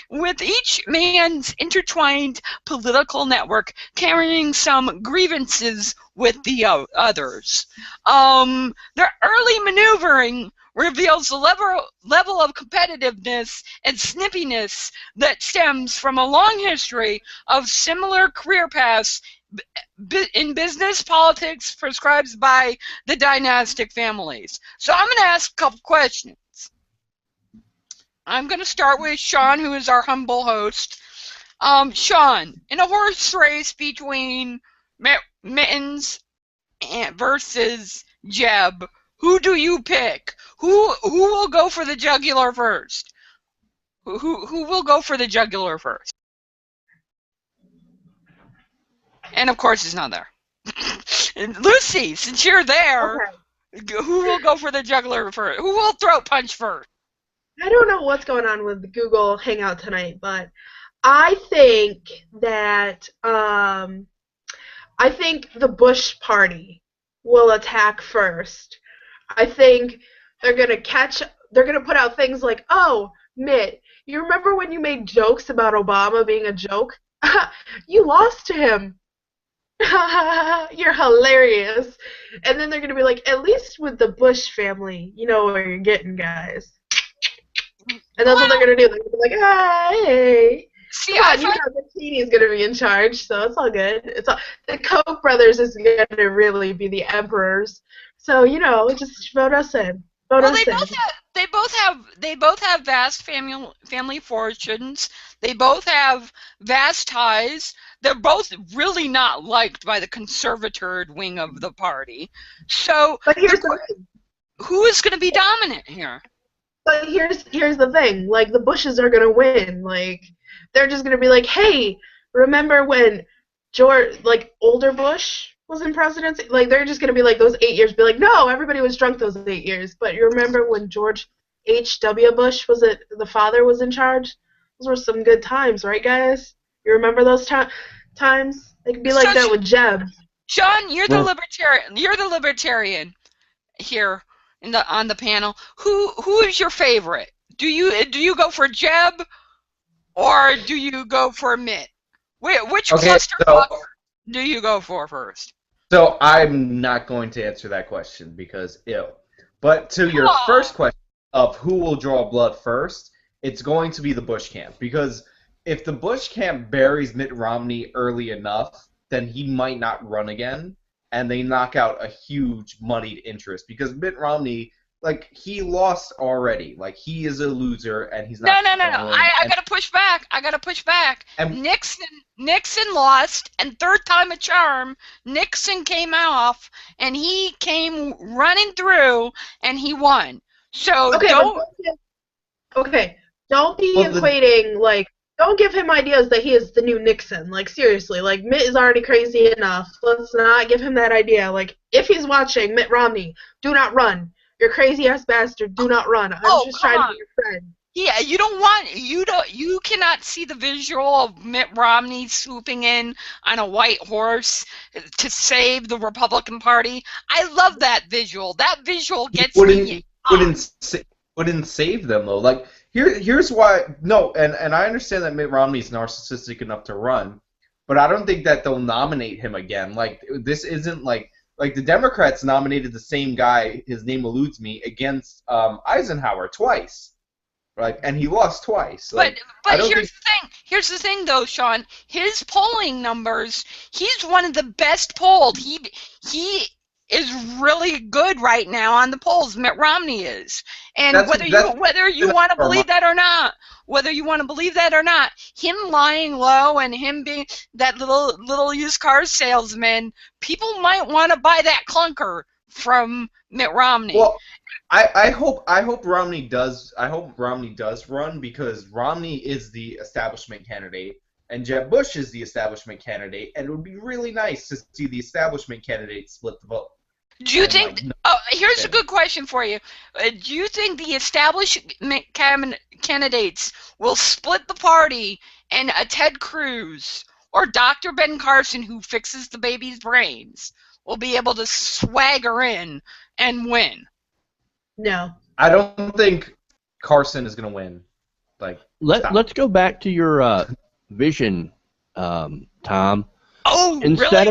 with each man's intertwined political network carrying some grievances with the others. Their early maneuvering reveals the level of competitiveness and snippiness that stems from a long history of similar career paths in business politics prescribed by the dynastic families. So I'm going to ask a couple questions. I'm going to start with Sean, who is our humble host. Sean, in a horse race between Mittens versus Jeb, who do you pick? Who will go for the jugular first? Who will go for the jugular first? And of course, he's not there. And Lucy, since you're there, who will go for the jugular first? Who will throat punch first? I don't know what's going on with Google Hangout tonight, but I think that I think the Bush party will attack first. I think they're gonna put out things like, oh, Mitt, you remember when you made jokes about Obama being a joke? You lost to him. You're hilarious. And then they're gonna be like, at least with the Bush family, you know where you're getting, guys. And that's what they're gonna do. They're gonna be like, hey. See, you know the Cheney's gonna be in charge, so it's all good. The Koch brothers is gonna really be the emperors. So just vote us in. They both have vast family fortunes. They both have vast ties. They're both really not liked by the conservative wing of the party. So, but here's the thing. Who is going to be dominant here? But here's the thing. Like, the Bushes are gonna win. Like, they're just gonna be like, hey, remember when older Bush was in presidency? Like, they're just gonna be like, those 8 years. Be like, no, everybody was drunk those 8 years. But you remember when George H.W. Bush the father was in charge? Those were some good times, right, guys? You remember those times? It could be like that with Jeb. Sean, you're the libertarian. You're the libertarian here on the panel. Who is your favorite? Do you go for Jeb or do you go for Mitt? Which cluster do you go for first? So I'm not going to answer that question because ew. But to your first question of who will draw blood first, it's going to be the Bush camp, because if the Bush camp buries Mitt Romney early enough, then he might not run again, and they knock out a huge moneyed interest, because Mitt Romney, he lost already. He is a loser, and he's not. No. I gotta push back. And Nixon lost, and third time a charm, Nixon came off, and he came running through, and he won. So don't be equating Don't give him ideas that he is the new Nixon. Like, seriously, like, Mitt is already crazy enough. Let's not give him that idea. Like, if he's watching, Mitt Romney, do not run. You're crazy-ass bastard, do not run. I'm just trying to be your friend. Yeah, you cannot see the visual of Mitt Romney swooping in on a white horse to save the Republican Party. I love that visual. That visual gets me. Wouldn't save them though. Like here's why. No, and I understand that Mitt Romney's narcissistic enough to run, but I don't think that they'll nominate him again. Like this isn't like the Democrats nominated the same guy. His name eludes me against Eisenhower twice. Right, and he lost twice. Like, but here's the thing. Here's the thing, though, Sean. His polling numbers. He's one of the best polled. He is really good right now on the polls. Mitt Romney is, and whether you want to believe that or not, him lying low and him being that little used car salesman, people might want to buy that clunker from Mitt Romney. Well, I hope Romney does run, because Romney is the establishment candidate and Jeb Bush is the establishment candidate, and it would be really nice to see the establishment candidate split the vote. Do you think? Here's a good question for you. Do you think the establishment candidates will split the party, and a Ted Cruz or Dr. Ben Carson, who fixes the baby's brains, will be able to swagger in and win? No. I don't think Carson is going to win. Like, let's go back to your vision, Tom. Oh, instead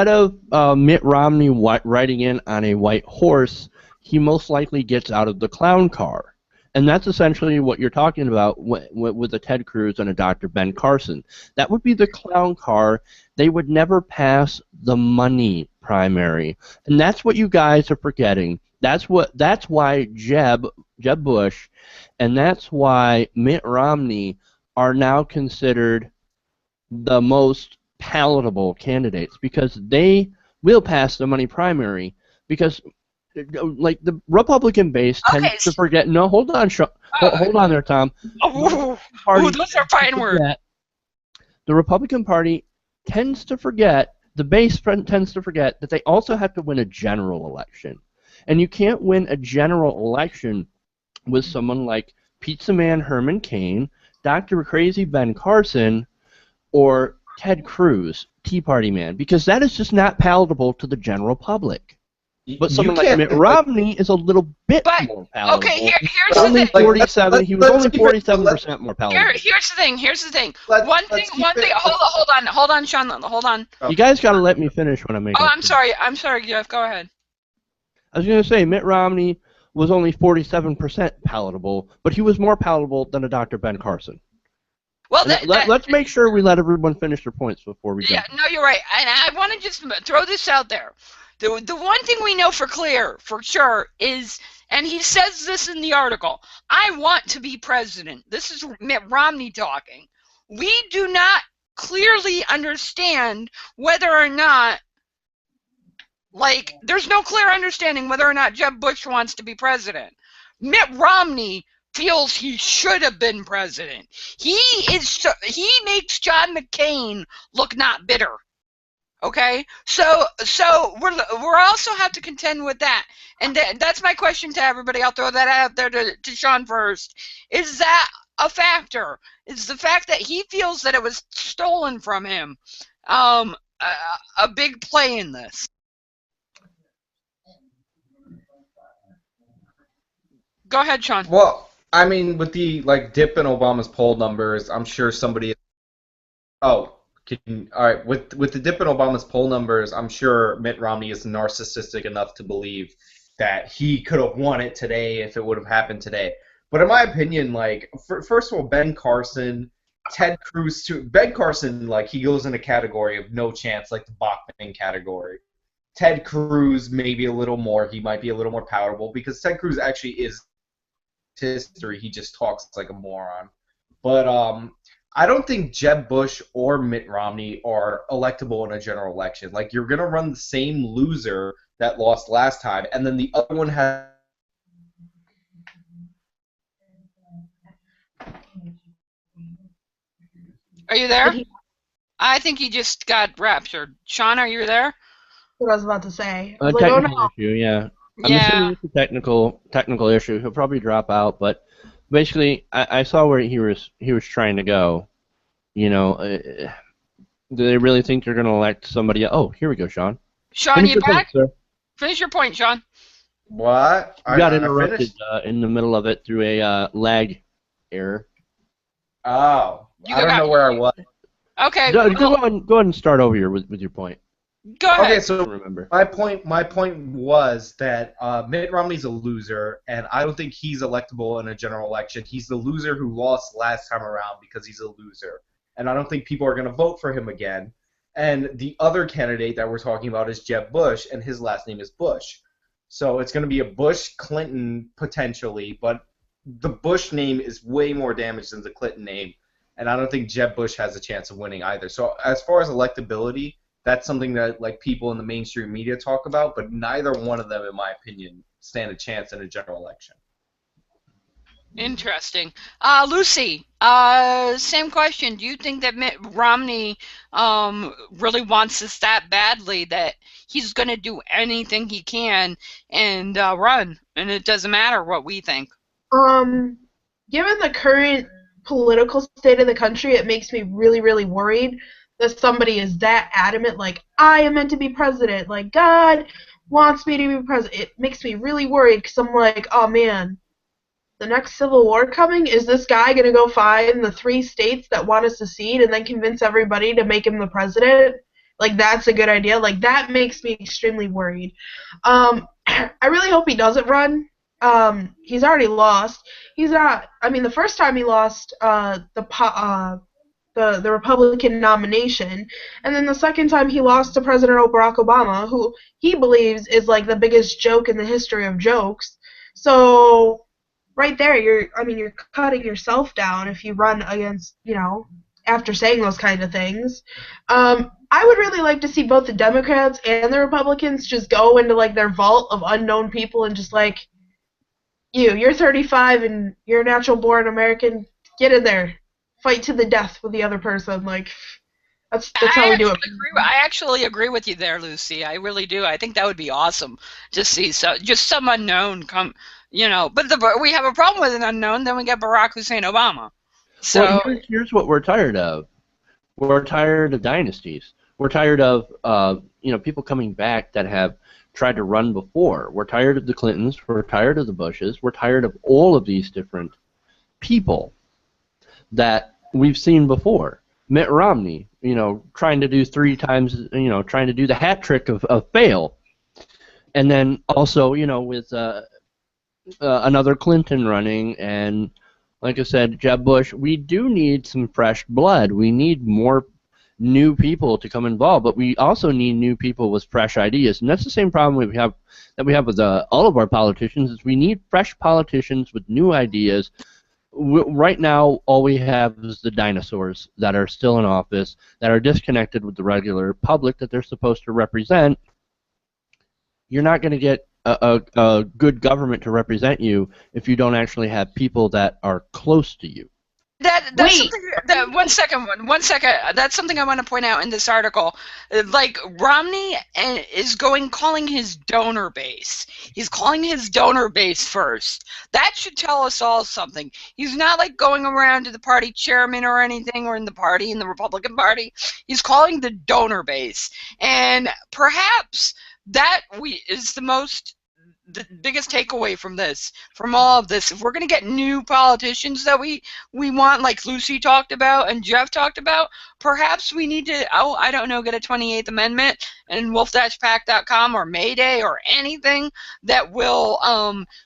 of Mitt Romney riding in on a white horse, he most likely gets out of the clown car, and that's essentially what you're talking about with a Ted Cruz and a Dr. Ben Carson. That would be the clown car. They would never pass the money primary, and that's what you guys are forgetting. That's why Jeb Bush, and that's why Mitt Romney are now considered the most palatable candidates, because they will pass the money primary, because like the Republican base tends to forget. No, hold on, hold on there, Tom. Those are fine words. The Republican Party tends to forget. The base tends to forget that they also have to win a general election. And you can't win a general election with someone like Pizza Man Herman Cain, Dr. Crazy Ben Carson, or Ted Cruz, Tea Party man, because that is just not palatable to the general public. But someone like Mitt Romney is a little bit more palatable. Okay, here's the thing. 47. He was only 47% more palatable. Here's the thing. One thing. Hold on, Sean. Hold on. You guys got to let me finish when I'm making. Oh, I'm sorry, Jeff. Go ahead. I was going to say Mitt Romney was only 47% palatable, but he was more palatable than a Dr. Ben Carson. Well, let's make sure we let everyone finish their points before we go. Yeah, no, you're right. And I want to just throw this out there. The one thing we know for sure, is, and he says this in the article, I want to be president. This is Mitt Romney talking. We do not clearly understand whether or not, like, there's no clear understanding whether or not Jeb Bush wants to be president. Mitt Romney feels he should have been president. He makes John McCain look not bitter. Okay, so we're also have to contend with that, and that's my question to everybody. I'll throw that out there to Sean first. Is that a factor? Is the fact that he feels that it was stolen from him a big play in this? Go ahead, Sean. Well, I mean, with the dip in Obama's poll numbers, I'm sure somebody. Oh. All right, with the dip in Obama's poll numbers, I'm sure Mitt Romney is narcissistic enough to believe that he could have won it today if it would have happened today. But in my opinion, first of all, Ben Carson, Ted Cruz too. Ben Carson, he goes in a category of no chance, like the Bachman category. Ted Cruz, maybe a little more. He might be a little more palatable because Ted Cruz actually is history. He just talks like a moron. But I don't think Jeb Bush or Mitt Romney are electable in a general election. You're going to run the same loser that lost last time, and then the other one has... Are you there? Did he? I think he just got raptured. Sean, are you there? What I was about to say. I A was like, oh no. technical issue, yeah. I'm Yeah. assuming it's a technical issue. He'll probably drop out, but basically, I saw where he was trying to go. You know, do they really think they're going to elect somebody? Oh, here we go, Sean. Sean, Finish you your point, back? sir. Finish your point, Sean. What? You got I interrupted finished. in the middle of it through a lag error. Oh, You I don't know where I was. Okay. Go Well, ahead and start over here with your point. go ahead. Okay, I so don't remember. my point was that Mitt Romney's a loser, and I don't think he's electable in a general election. He's the loser who lost last time around because he's a loser, and I don't think people are going to vote for him again. And the other candidate that we're talking about is Jeb Bush, and his last name is Bush. So it's going to be a Bush-Clinton potentially, but the Bush name is way more damaged than the Clinton name, and I don't think Jeb Bush has a chance of winning either. So as far as electability, that's something that like people in the mainstream media talk about, but neither one of them, in my opinion, stand a chance in a general election. Interesting. Lucy, same question. Do you think that Mitt Romney really wants this that badly that he's going to do anything he can and run, and it doesn't matter what we think? Given the current political state of the country, it makes me really, really worried that somebody is that adamant, like, I am meant to be president, like, God wants me to be president. It makes me really worried because I'm like, oh man, the next civil war coming? Is this guy going to go find the 3 states that want to secede and then convince everybody to make him the president? Like, that's a good idea. Like, that makes me extremely worried. I really hope he doesn't run. He's already lost. He's not. I mean, the first time he lost the Republican nomination, and then the second time he lost to President Barack Obama, who he believes is like the biggest joke in the history of jokes. So right there, you're cutting yourself down if you run against, after saying those kind of things. I would really like to see both the Democrats and the Republicans just go into like their vault of unknown people and just like, you're 35 and you're a natural born American, get in there, fight to the death with the other person. Like, that's how we do it. I actually agree with you there, Lucy. I really do. I think that would be awesome to see just some unknown come, But we have a problem with an unknown. Then we get Barack Hussein Obama. So Well, here's what we're tired of. We're tired of dynasties. We're tired of people coming back that have tried to run before. We're tired of the Clintons. We're tired of the Bushes. We're tired of all of these different people that we've seen before. Mitt Romney, trying to do 3 times, trying to do the hat trick of fail. And then also, with another Clinton running, and like I said, Jeb Bush, we do need some fresh blood. We need more new people to come involved, but we also need new people with fresh ideas, and that's the same problem we have with all of our politicians. Is we need fresh politicians with new ideas. Right now, all we have is the dinosaurs that are still in office, that are disconnected with the regular public that they're supposed to represent. You're not going to get a good government to represent you if you don't actually have people that are close to you. That's something. One second. That's something I want to point out in this article. Like Romney is calling his donor base. He's calling his donor base first. That should tell us all something. He's not like going around to the party chairman or anything, or in the Republican Party. He's calling the donor base, and perhaps that is the biggest takeaway from all of this. If we're going to get new politicians that we want, like Lucy talked about and Jeff talked about, perhaps we need to, get a 28th Amendment and wolf-pack.com or Mayday or anything that will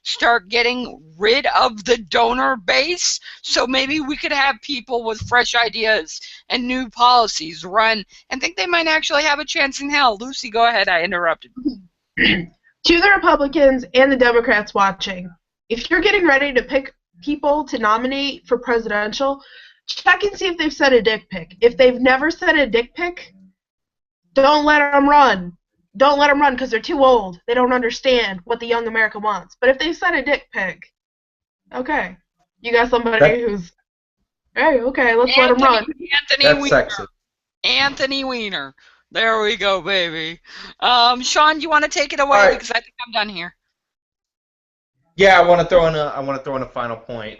start getting rid of the donor base. So maybe we could have people with fresh ideas and new policies run and think they might actually have a chance in hell. Lucy, go ahead. I interrupted. To the Republicans and the Democrats watching, if you're getting ready to pick people to nominate for presidential, check and see if they've sent a dick pic. If they've never sent a dick pic, don't let them run. Don't let them run because they're too old. They don't understand what the young America wants. But if they've sent a dick pic, okay, you got somebody who's Hey, okay, let's let him run. Anthony That's Weiner. sexist. Anthony Weiner. There we go, baby. Sean, do you want to take it away? All right. Because I think I'm done here. Yeah, I want to throw in a final point.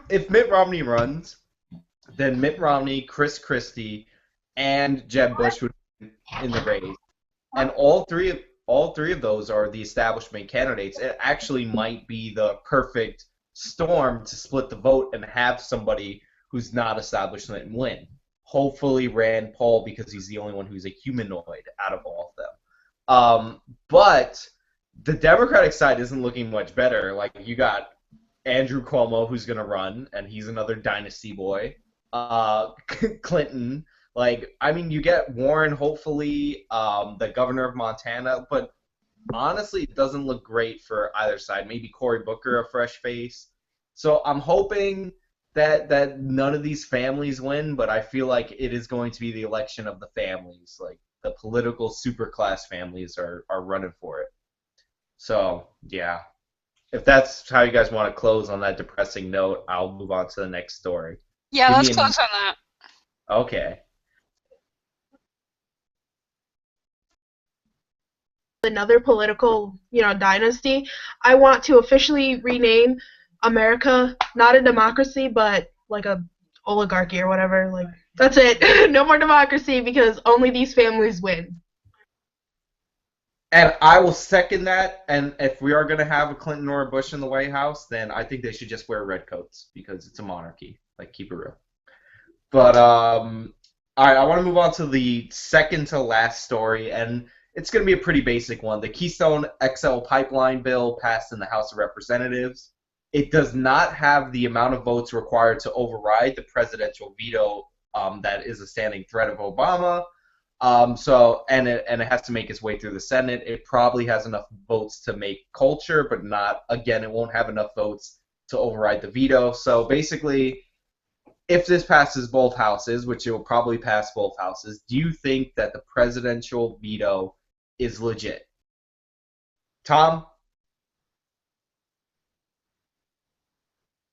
If Mitt Romney runs, then Mitt Romney, Chris Christie, and Jeb Bush would be in the race, and all three of those are the establishment candidates. It actually might be the perfect storm to split the vote and have somebody who's not establishment win. Hopefully Rand Paul, because he's the only one who's a humanoid out of all of them. But the Democratic side isn't looking much better. Like, you got Andrew Cuomo, who's going to run, and he's another dynasty boy. Clinton. Like, I mean, you get Warren, hopefully, the governor of Montana, but honestly, it doesn't look great for either side. Maybe Cory Booker, a fresh face. So I'm hoping that none of these families win, but I feel like it is going to be the election of the families. Like, the political superclass families are running for it. So, yeah. If that's how you guys want to close on that depressing note, I'll move on to the next story. Yeah, let's close on that. Okay. Another political, dynasty. I want to officially rename America not a democracy, but like a oligarchy or whatever. Like, that's it. No more democracy because only these families win. And I will second that. And if we are going to have a Clinton or a Bush in the White House, then I think they should just wear red coats because it's a monarchy. Like, keep it real. But all right, I want to move on to the second to last story, and it's going to be a pretty basic one. The Keystone XL pipeline bill passed in the House of Representatives. It does not have the amount of votes required to override the presidential veto that is a standing threat of Obama. And it has to make its way through the Senate. It probably has enough votes to make cloture, but not, again, it won't have enough votes to override the veto. So basically, if this passes both houses, which it will probably pass both houses, do you think that the presidential veto is legit? Tom?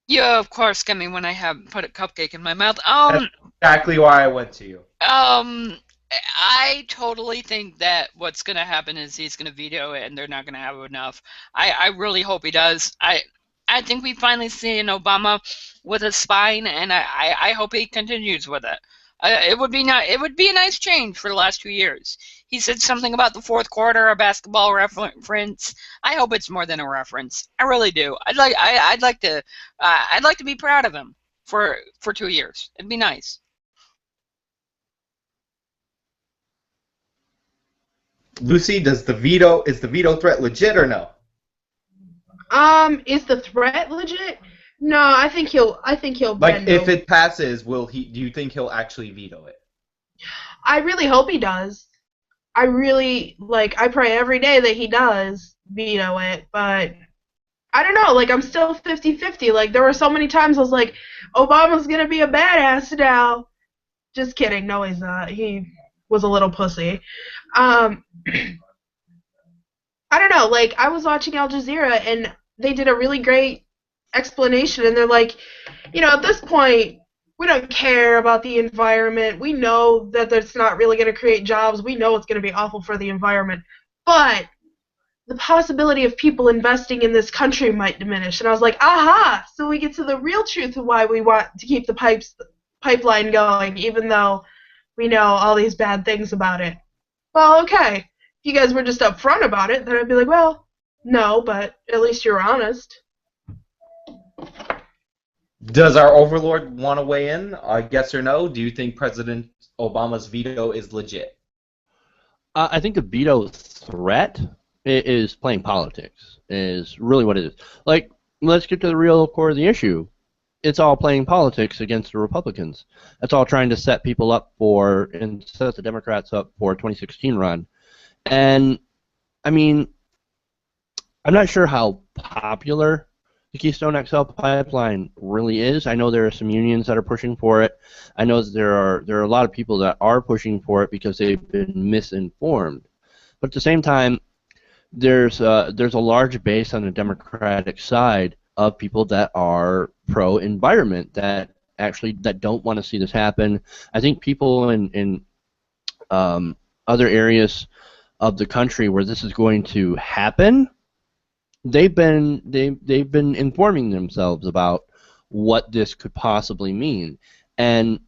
Yeah, of course, get me when I have put a cupcake in my mouth. That's exactly why I went to you. I totally think that what's going to happen is he's going to veto it and they're not going to have enough. I really hope he does. I think we finally see an Obama with a spine, and I hope he continues with it. It would be a nice change for the last 2 years. He said something about the fourth quarter, a basketball reference. I hope it's more than a reference. I really do. I'd like to be proud of him for 2 years. It'd be nice. Lucy, is the veto threat legit or no? Is the threat legit? No, I think he'll Like, if bend it passes, do you think he'll actually veto it? I really hope he does. I pray every day that he does veto it, but I don't know, like, I'm still 50-50. Like, there were so many times I was like, Obama's gonna be a badass now. Just kidding, no he's not. He was a little pussy. I don't know, like, I was watching Al Jazeera and they did a really great explanation, and they're like, at this point, we don't care about the environment. We know that that's not really going to create jobs. We know it's going to be awful for the environment. But the possibility of people investing in this country might diminish. And I was like, aha! So we get to the real truth of why we want to keep the pipeline going, even though we know all these bad things about it. Well, okay. If you guys were just upfront about it, then I'd be like, well, no, but at least you're honest. Does our overlord want to weigh in? Yes or no? Do you think President Obama's veto is legit? I think the veto threat is playing politics, is really what it is. Like, let's get to the real core of the issue. It's all playing politics against the Republicans. It's all trying to set people up and set the Democrats up for a 2016 run. And, I mean, I'm not sure how popular the Keystone XL pipeline really is. I know there are some unions that are pushing for it. I know that there are a lot of people that are pushing for it because they've been misinformed. But at the same time, there's a large base on the Democratic side of people that are pro-environment, that don't want to see this happen. I think people in other areas of the country where this is going to happen, they've been informing themselves about what this could possibly mean, and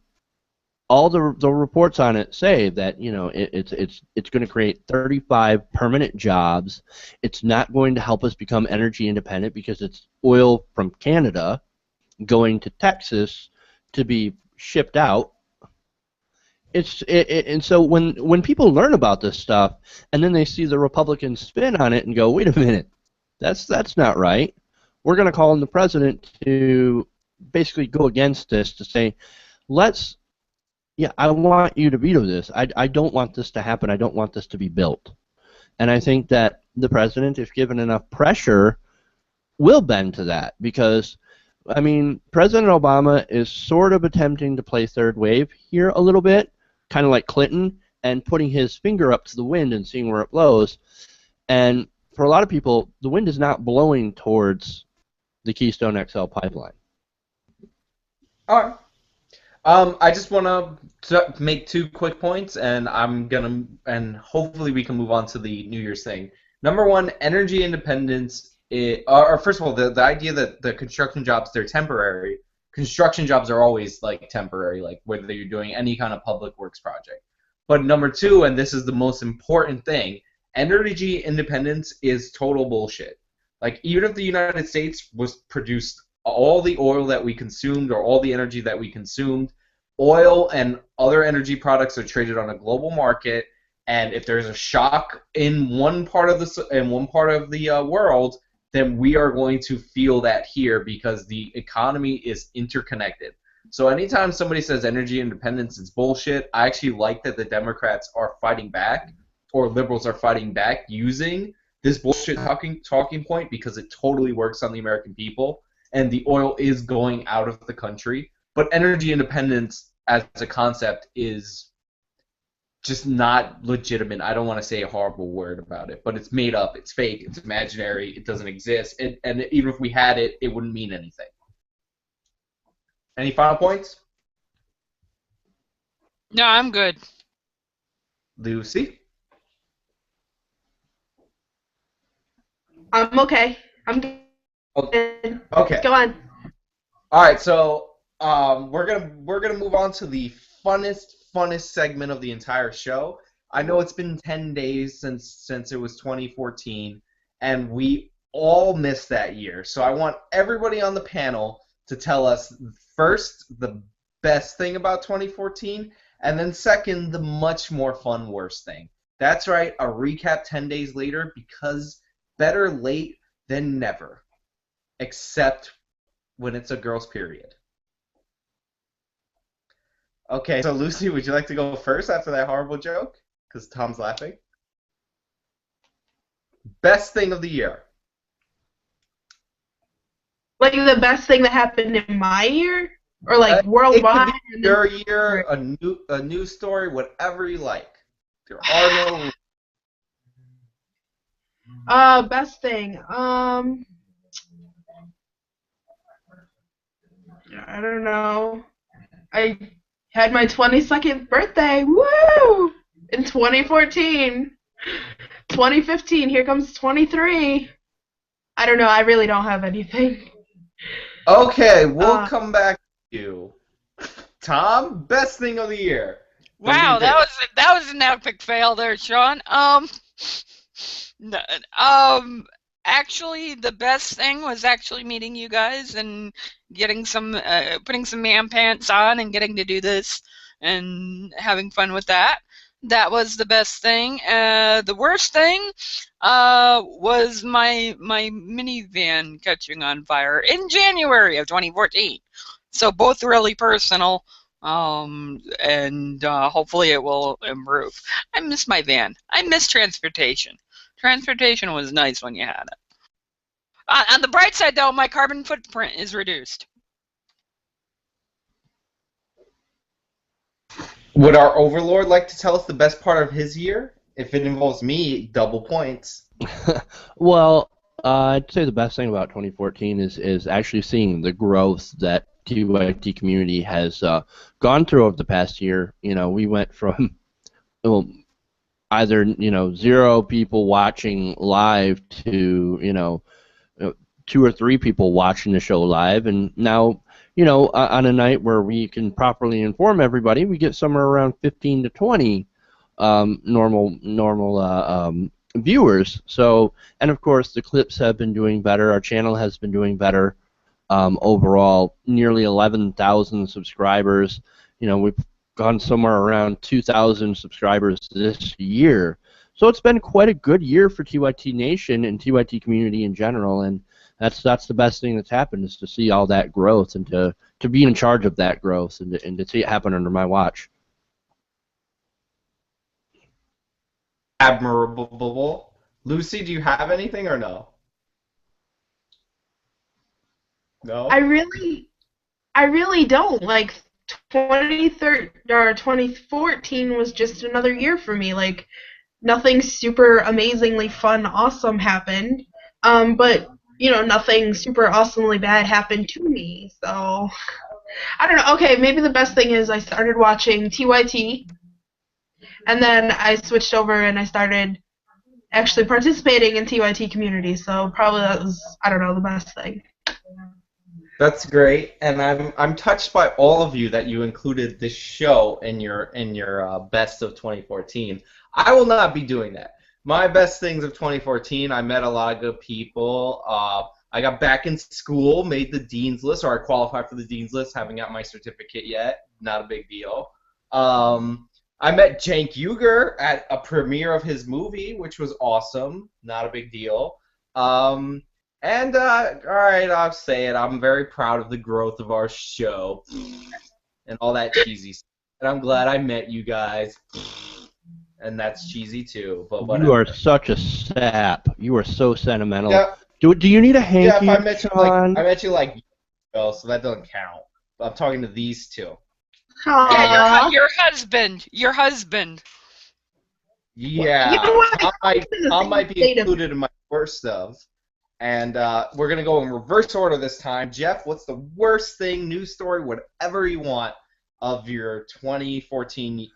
all the reports on it say that it's going to create 35 permanent jobs. It's not going to help us become energy independent because it's oil from Canada going to Texas to be shipped out. And so when people learn about this stuff and then they see the Republican spin on it and go, wait a minute, that's not right. We're going to call on the president to basically go against this, to say, I want you to veto this. I don't want this to happen. I don't want this to be built. And I think that the president, if given enough pressure, will bend to that, because I mean, President Obama is sort of attempting to play third wave here a little bit, kind of like Clinton, and putting his finger up to the wind and seeing where it blows. And for a lot of people, the wind is not blowing towards the Keystone XL pipeline. All right. I just want to make 2 quick points, and and hopefully we can move on to the New Year's thing. Number 1, energy independence. Or first of all, the idea that the construction jobs, they're temporary. Construction jobs are always like temporary, like whether you're doing any kind of public works project. But number 2, and this is the most important thing, energy independence is total bullshit. Like, even if the United States was produced all the oil that we consumed or all the energy that we consumed, oil and other energy products are traded on a global market, and if there's a shock in one part of the world, then we are going to feel that here because the economy is interconnected. So anytime somebody says energy independence is bullshit, I actually like that the Democrats are fighting back, or liberals are fighting back using this bullshit talking point, because it totally works on the American people. And the oil is going out of the country. But energy independence as a concept is just not legitimate. I don't want to say a horrible word about it, but it's made up, it's fake, it's imaginary, it doesn't exist, and even if we had it, it wouldn't mean anything. Any final points? No, I'm good. Lucy? I'm okay. I'm good. Okay. Go on. All right, so we're gonna move on to the funnest segment of the entire show. I know it's been 10 days since it was 2014, and we all missed that year. So I want everybody on the panel to tell us first the best thing about 2014, and then second the much more fun worst thing. That's right, a recap 10 days later, because better late than never. Except when it's a girl's period. Okay, so Lucy, would you like to go first after that horrible joke? Because Tom's laughing. Best thing of the year. Like the best thing that happened in my year? Or like worldwide? It could be your year, a news story, whatever you like. There are no rules. Best thing. I don't know. I had my 22nd birthday. Woo! In 2014. 2015, here comes 23. I don't know, I really don't have anything. Okay, we'll come back to you. Tom, best thing of the year. Wow, that was an epic fail there, Sean. Actually, the best thing was actually meeting you guys and getting putting some man pants on and getting to do this and having fun with that. That was the best thing. The worst thing was my minivan catching on fire in January of 2014. So both really personal, and hopefully it will improve. I miss my van. I miss transportation. Transportation was nice when you had it. On the bright side, though, my carbon footprint is reduced. Would our overlord like to tell us the best part of his year? If it involves me, double points. Well, I'd say the best thing about 2014 is actually seeing the growth that TYT community has gone through over the past year. We went from well, either 0 people watching live to 2 or 3 people watching the show live, and now on a night where we can properly inform everybody, we get somewhere around 15 to 20 normal viewers. So, and of course the clips have been doing better. Our channel has been doing better overall. Nearly 11,000 subscribers. We've gone somewhere around 2,000 subscribers this year. So it's been quite a good year for TYT Nation and TYT community in general, and that's the best thing that's happened, is to see all that growth and to be in charge of that growth and to see it happen under my watch. Admirable. Lucy, do you have anything or no? No? I really don't. Like 2014 was just another year for me. Like nothing super amazingly fun, awesome happened. But nothing super awesomely bad happened to me. So I don't know. Okay, maybe the best thing is I started watching TYT, and then I switched over and I started actually participating in TYT community. So probably that was, I don't know, the best thing. That's great, and I'm touched by all of you that you included this show in your best of 2014. I will not be doing that. My best things of 2014, I met a lot of good people. I got back in school, made the dean's list, or I qualified for the dean's list. Haven't got my certificate yet. Not a big deal. I met Cenk Uygur at a premiere of his movie, which was awesome. Not a big deal. All right, I'll say it. I'm very proud of the growth of our show and all that cheesy stuff. And I'm glad I met you guys. And that's cheesy too, but whatever. You are such a sap. You are so sentimental. Yeah. Do you need a hanky? Yeah, if I met you like so that doesn't count. But I'm talking to these two. Yeah, your husband. Your husband. Yeah, Tom might be included in my worst of. And we're going to go in reverse order this time. Jeff, what's the worst thing, news story, whatever you want, of your 2014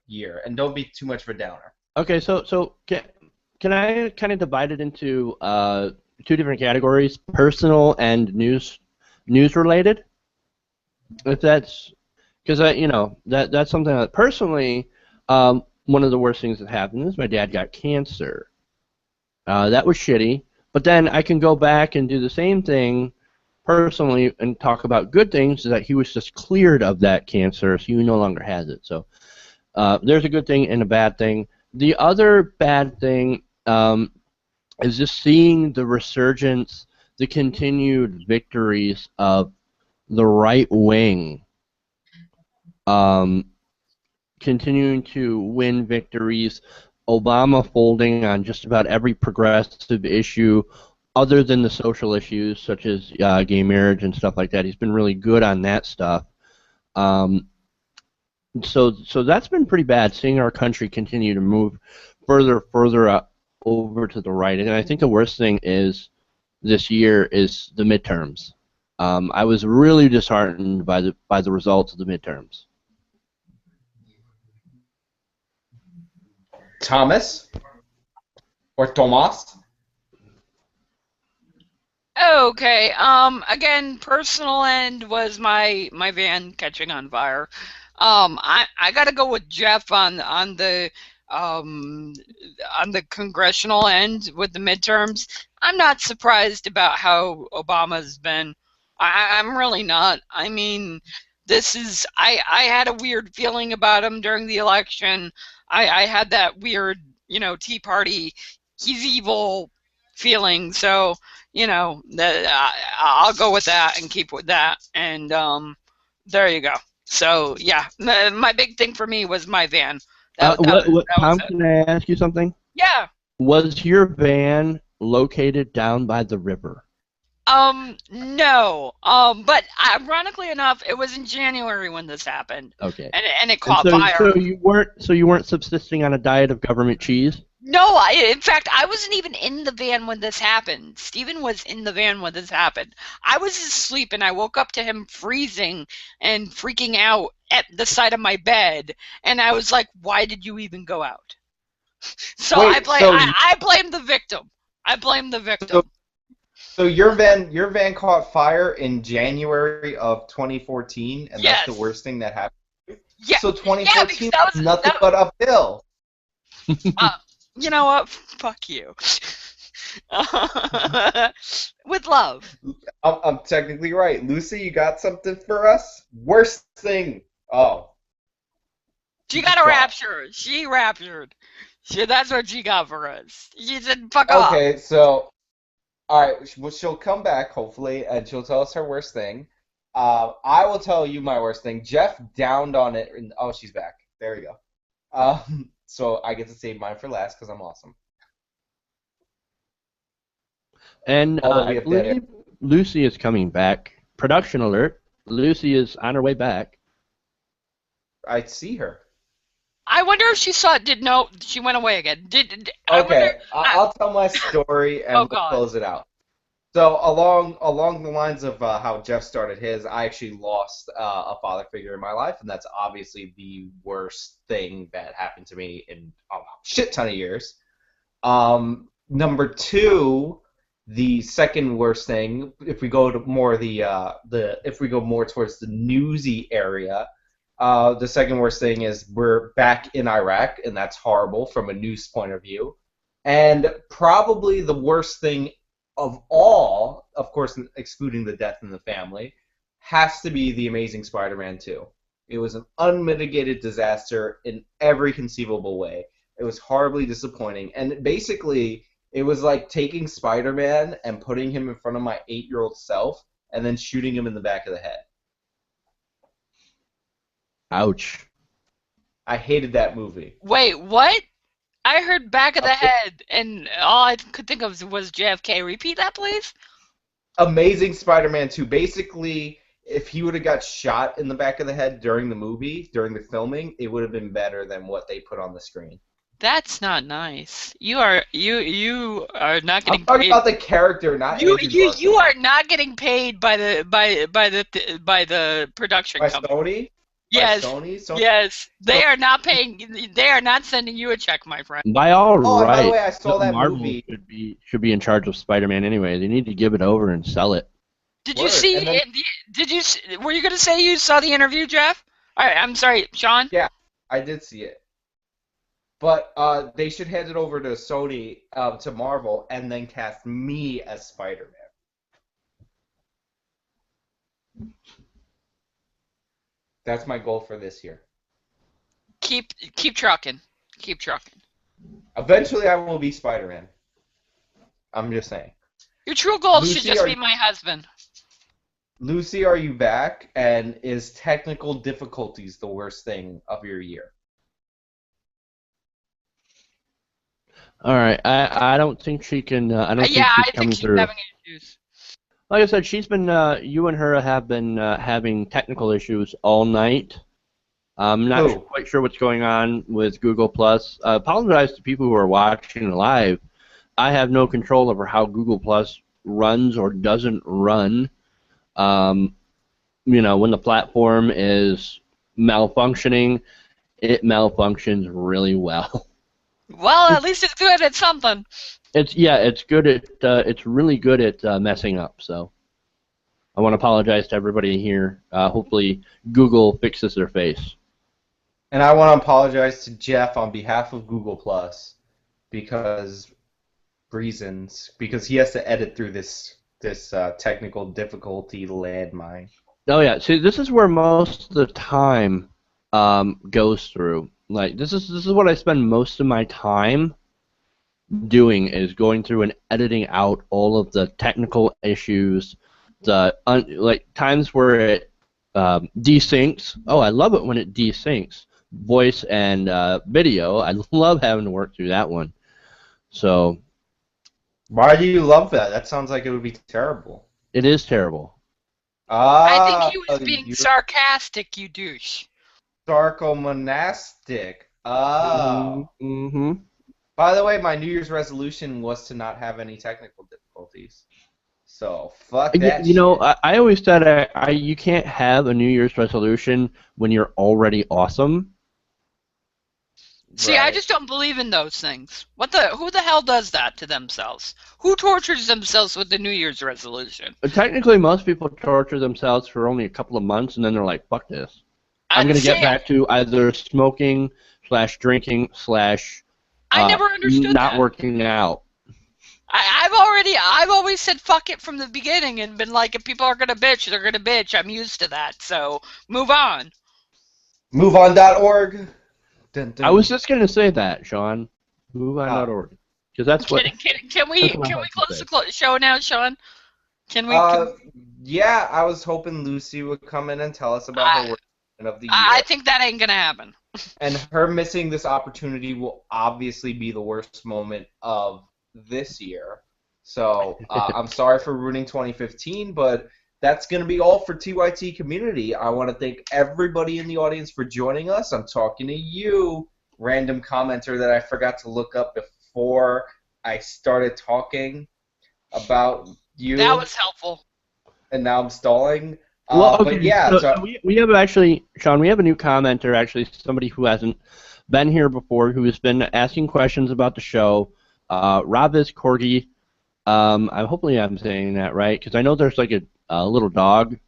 year? And don't be too much of a downer. Okay, so can I kind of divide it into 2 different categories, personal and news related? If that's, because that's something that personally, one of the worst things that happened is my dad got cancer. That was shitty. But then I can go back and do the same thing personally and talk about good things, that he was just cleared of that cancer, so he no longer has it. So there's a good thing and a bad thing. The other bad thing is just seeing the resurgence, the continued victories of the right wing, continuing to win victories. Obama folding on just about every progressive issue other than the social issues such as gay marriage and stuff like that. He's been really good on that stuff. So that's been pretty bad, seeing our country continue to move further up over to the right. And I think the worst thing is this year is the midterms. I was really disheartened by the results of the midterms. Thomas? Or Tomas? Okay. Again, personal end was my van catching on fire. I gotta go with Jeff on the congressional end with the midterms. I'm not surprised about how Obama's been. I'm really not. I mean, I had a weird feeling about him during the election. I had that weird, Tea Party, he's evil feeling. So, I'll go with that and keep with that. And there you go. So, yeah, my big thing for me was my van. Tom, can I ask you something? Yeah. Was your van located down by the river? No. But ironically enough, it was in January when this happened. Okay. And it caught fire. So you weren't subsisting on a diet of government cheese? No, in fact, I wasn't even in the van when this happened. Steven was in the van when this happened. I was asleep and I woke up to him freezing and freaking out at the side of my bed. And I was like, why did you even go out? So Wait, so I blame the victim. I blame the victim. so your van caught fire in January of 2014, and that's the Yes. worst thing that happened. Yeah, So yeah, because 2014 was nothing but uphill. you know what? Fuck you. With love. I'm technically right. Lucy, you got something for us? Worst thing. Oh, She just got a dropped. rapture. She raptured. That's what she got for us. She said, fuck off. Okay, so all right, well, she'll come back hopefully, and she'll tell us her worst thing. I will tell you my worst thing. Jeff downed on it. Oh, she's back. There we go. So I get to save mine for last because I'm awesome. And Although I we have dead air. believe Lucy is coming back. Production alert. Lucy is on her way back. I see her. I wonder if she saw it. No, she went away again. I Okay, wonder. I'll tell my story and Oh, we'll God. close it out. So along the lines of how Jeff started his, I actually lost a father figure in my life, and that's obviously the worst thing that happened to me in a shit ton of years. Number two, the second worst thing, if we go to more if we go more towards the newsy area, the second worst thing is we're back in Iraq, and that's horrible from a news point of view. And probably the worst thing of all, of course, excluding the death in the family, has to be The Amazing Spider-Man 2. It was an unmitigated disaster in every conceivable way. It was horribly disappointing. And basically, it was like taking Spider-Man and putting him in front of my 8-year-old self and then shooting him in the back of the head. Ouch. I hated that movie. Wait, what? I heard back of the head, and all I could think of was JFK. Repeat that, please. Amazing Spider-Man 2. Basically, if he would have got shot in the back of the head during the movie, during the filming, it would have been better than what they put on the screen. That's not nice. You are not getting I'm talking paid. about the character, not Andrew Garfield. You are not getting paid by the production By company. Sony? Yes. By Sony? Yes. They are not paying. They are not sending you a check, my friend. By all Oh, and by the way, I right, saw that Marvel movie. should be in charge of Spider-Man anyway. They need to give it over and sell it. Did Word. you see? And then- Were you gonna say you saw the interview, Jeff? All right. I'm sorry, Sean. Yeah, I did see it. But they should hand it over to Sony, to Marvel, and then cast me as Spider-Man. That's my goal for this year. Keep trucking. Keep trucking. Eventually, I will be Spider-Man. I'm just saying. Your true goal Lucy, should just are be my husband. Lucy, are you back? And is technical difficulties the worst thing of your year? All right, I don't think she can. I don't think she's I coming think she's through. having issues. Like I said, she's been. You and her have been having technical issues all night. I'm not Who? quite sure what's going on with Google Plus. Apologize to people who are watching live. I have no control over how Google Plus runs or doesn't run. When the platform is malfunctioning, it malfunctions really well. Well, at least it's good at something. It's good at it's really good at messing up. So I want to apologize to everybody here. Hopefully Google fixes their face. And I want to apologize to Jeff on behalf of Google Plus because he has to edit through this technical difficulty landmine. Oh yeah, see, this is where most of the time goes through. Like this is what I spend most of my time doing, is going through and editing out all of the technical issues, like times where it desyncs. Oh, I love it when it desyncs. Voice and video, I love having to work through that one. So Why do you love that? That sounds like it would be terrible. it is terrible. I think he was being sarcastic, you douche. Sarcomonastic. Oh. Mm-hmm. By the way, my New Year's resolution was to not have any technical difficulties. So fuck that You know, shit. I always said you can't have a New Year's resolution when you're already awesome. See, I Right. just don't believe in those things. Who the hell does that to themselves? Who tortures themselves with the New Year's resolution? Technically, most people torture themselves for only a couple of months, and then they're like, "Fuck this! I'm And gonna see, get back to either smoking slash drinking slash I never understood not that. working out." I've always said fuck it from the beginning and been like, if people are gonna bitch, they're gonna bitch. I'm used to that. So move on. MoveOn.org. Dun, I dun. was just gonna say that, Sean. MoveOn.org, because that's what Can we that's what my husband close said. the show now, Sean? Can we? Yeah, I was hoping Lucy would come in and tell us about her I, work of the I year. think that ain't gonna happen. And her missing this opportunity will obviously be the worst moment of this year. So I'm sorry for ruining 2015, but that's going to be all for TYT Community. I want to thank everybody in the audience for joining us. I'm talking to you, random commenter that I forgot to look up before I started talking about you. That was helpful. And now I'm stalling. Well, okay, but yeah, so we have actually, Sean, we have a new commenter, actually, somebody who hasn't been here before, who has been asking questions about the show. Ravis Corgi. Hopefully I'm saying that right, because I know there's like a little dog,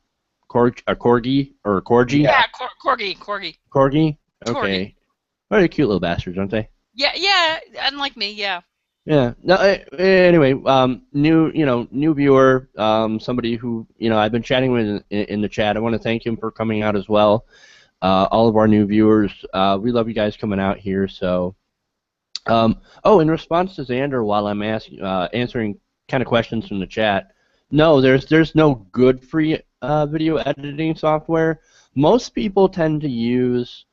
a corgi or a corgi. Yeah, corgi. Corgi. Okay. Corgi. Very cute little bastards, aren't they? Yeah. Unlike me, yeah. Yeah. No. Anyway, new viewer, somebody who I've been chatting with in the chat. I want to thank him for coming out as well. All of our new viewers, we love you guys coming out here. So, in response to Xander, while I'm answering kind of questions from the chat, no, there's no good free video editing software. Most people tend to use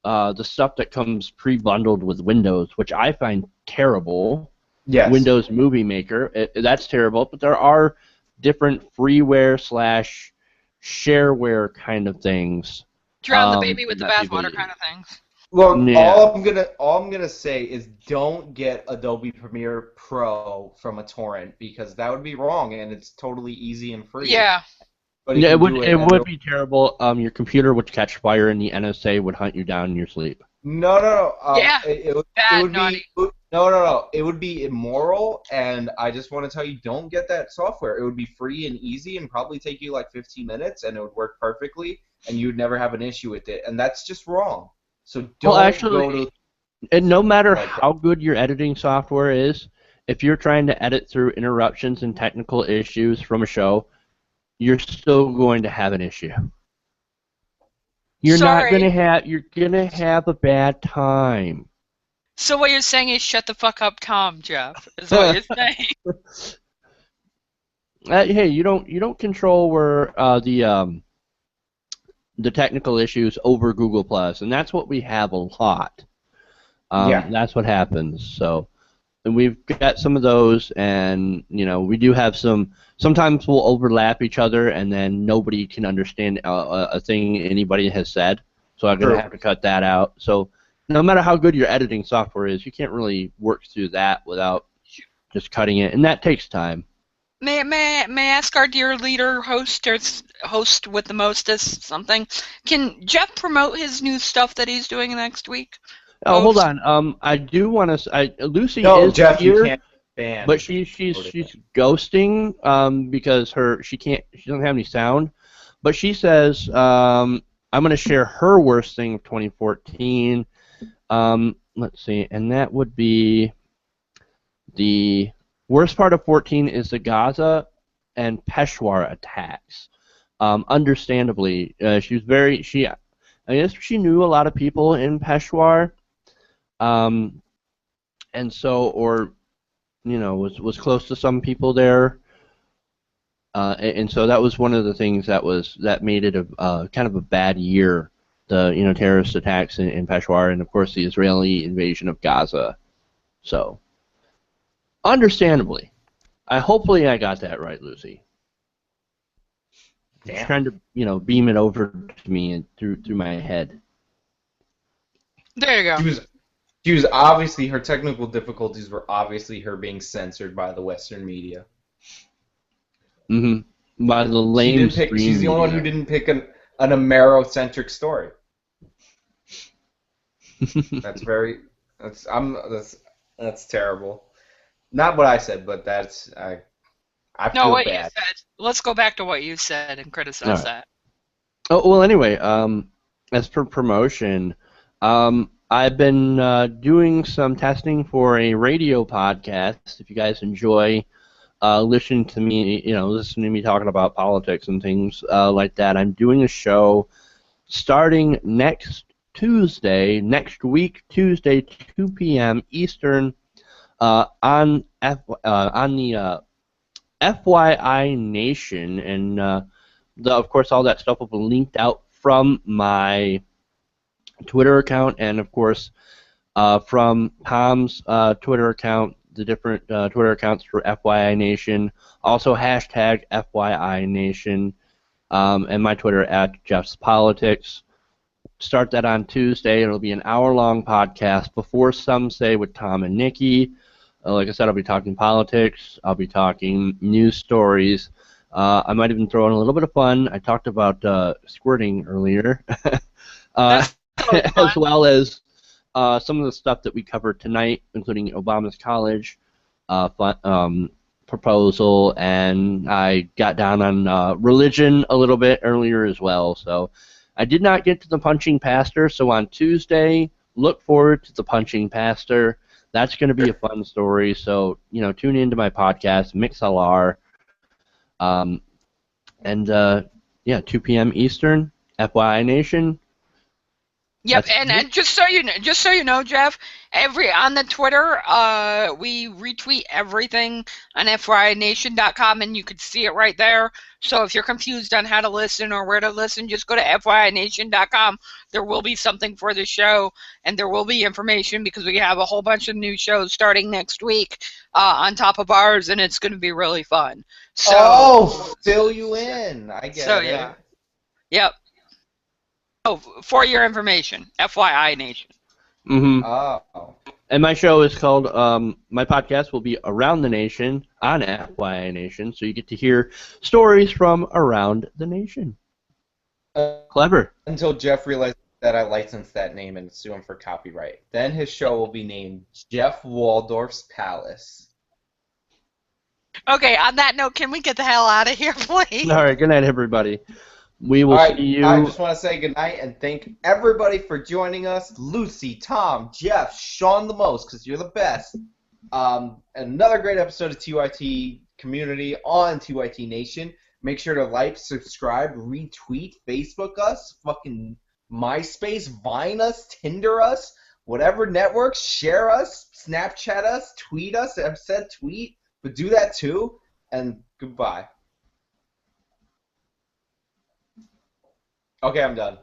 the stuff that comes pre-bundled with Windows, which I find terrible. Yes. Windows Movie Maker, that's terrible. But there are different freeware / shareware kind of things. Drown the baby with the bathwater kind of things. Well, Yeah. all I'm gonna say is don't get Adobe Premiere Pro from a torrent because that would be wrong and it's totally easy and free. Yeah. But Yeah, it would be terrible. Your computer would catch fire and the NSA would hunt you down in your sleep. No. Yeah. It would Naughty. be no. It would be immoral, and I just want to tell you, don't get that software. It would be free and easy, and probably take you like 15 minutes, and it would work perfectly, and you would never have an issue with it, and that's just wrong. So don't go to. And no matter how good your editing software is, if you're trying to edit through interruptions and technical issues from a show, you're still going to have an issue. You're gonna have a bad time. So what you're saying is shut the fuck up, Tom, Jeff. Is what you're saying. Hey, you don't control where the technical issues over Google Plus, and that's what we have a lot. That's what happens. So, and we've got some of those, and we do have some. Sometimes we'll overlap each other, and then nobody can understand a thing anybody has said. So I'm gonna have to cut that out. So no matter how good your editing software is, you can't really work through that without just cutting it, and that takes time. May I ask our dear leader, host with the mostest something? Can Jeff promote his new stuff that he's doing next week? Oh, hold on. I do want to. Lucy is Jeff, here, you can't ban. but she's ghosting because she doesn't have any sound. But she says I'm going to share her worst thing of 2014. Let's see, and that would be the worst part of 14 is the Gaza and Peshawar attacks. Understandably, I guess she knew a lot of people in Peshawar. And so, was close to some people there, and so that was one of the things that made it a kind of a bad year. The terrorist attacks in Peshawar, and of course the Israeli invasion of Gaza. So, understandably, hopefully I got that right, Lucy. Damn. Just trying to beam it over to me and through my head. There you go. She was obviously, her technical difficulties were obviously her being censored by the Western media. By the She lame didn't pick. stream She's the only one who media. didn't pick an Amerocentric story. That's very. That's terrible. Not what I said, but I No, feel what you bad. said. Let's go back to what you said and criticize All right. that. Oh well. Anyway, as for promotion, I've been doing some testing for a radio podcast. If you guys enjoy listening to me, listening to me talking about politics and things like that, I'm doing a show starting next week, Tuesday, 2 p.m. Eastern, on the FYI Nation, and of course all that stuff will be linked out from my Twitter account, and of course from Tom's Twitter account, the different Twitter accounts for FYI Nation, also hashtag FYI Nation, and my Twitter at Jeff's Politics. Start that on Tuesday. It'll be an hour-long podcast before Some Say with Tom and Nikki. Like I said, I'll be talking politics. I'll be talking news stories. I might even throw in a little bit of fun. I talked about squirting earlier, That's totally fine. as well as some of the stuff that we covered tonight, including Obama's college proposal, and I got down on religion a little bit earlier as well. So I did not get to the punching pastor, so on Tuesday, look forward to the punching pastor. That's going to be a fun story, so, tune into my podcast, MixLR, and, 2 p.m. Eastern, FYI Nation. Yep, and just so you know, Jeff, on the Twitter, we retweet everything on FYINation.com, and you can see it right there. So if you're confused on how to listen or where to listen, just go to FYINation.com. There will be something for the show, and there will be information because we have a whole bunch of new shows starting next week on top of ours, and it's going to be really fun. So, fill you in. I get it. Yeah. Yep. Oh, for your information, FYI Nation. Oh. And my show is called, my podcast will be Around the Nation on FYI Nation, so you get to hear stories from around the nation. Clever. Until Jeff realized that I licensed that name and sue him for copyright. Then his show will be named Jeff Waldorf's Palace. Okay, on that note, can we get the hell out of here, please? All right, good night, everybody. We will see you. I just want to say good night and thank everybody for joining us. Lucy, Tom, Jeff, Sean the most, because you're the best. Another great episode of TYT Community on TYT Nation. Make sure to like, subscribe, retweet, Facebook us, fucking MySpace, Vine us, Tinder us, whatever networks, share us, Snapchat us, tweet us. I've said tweet, but do that too. And goodbye. Okay, I'm done.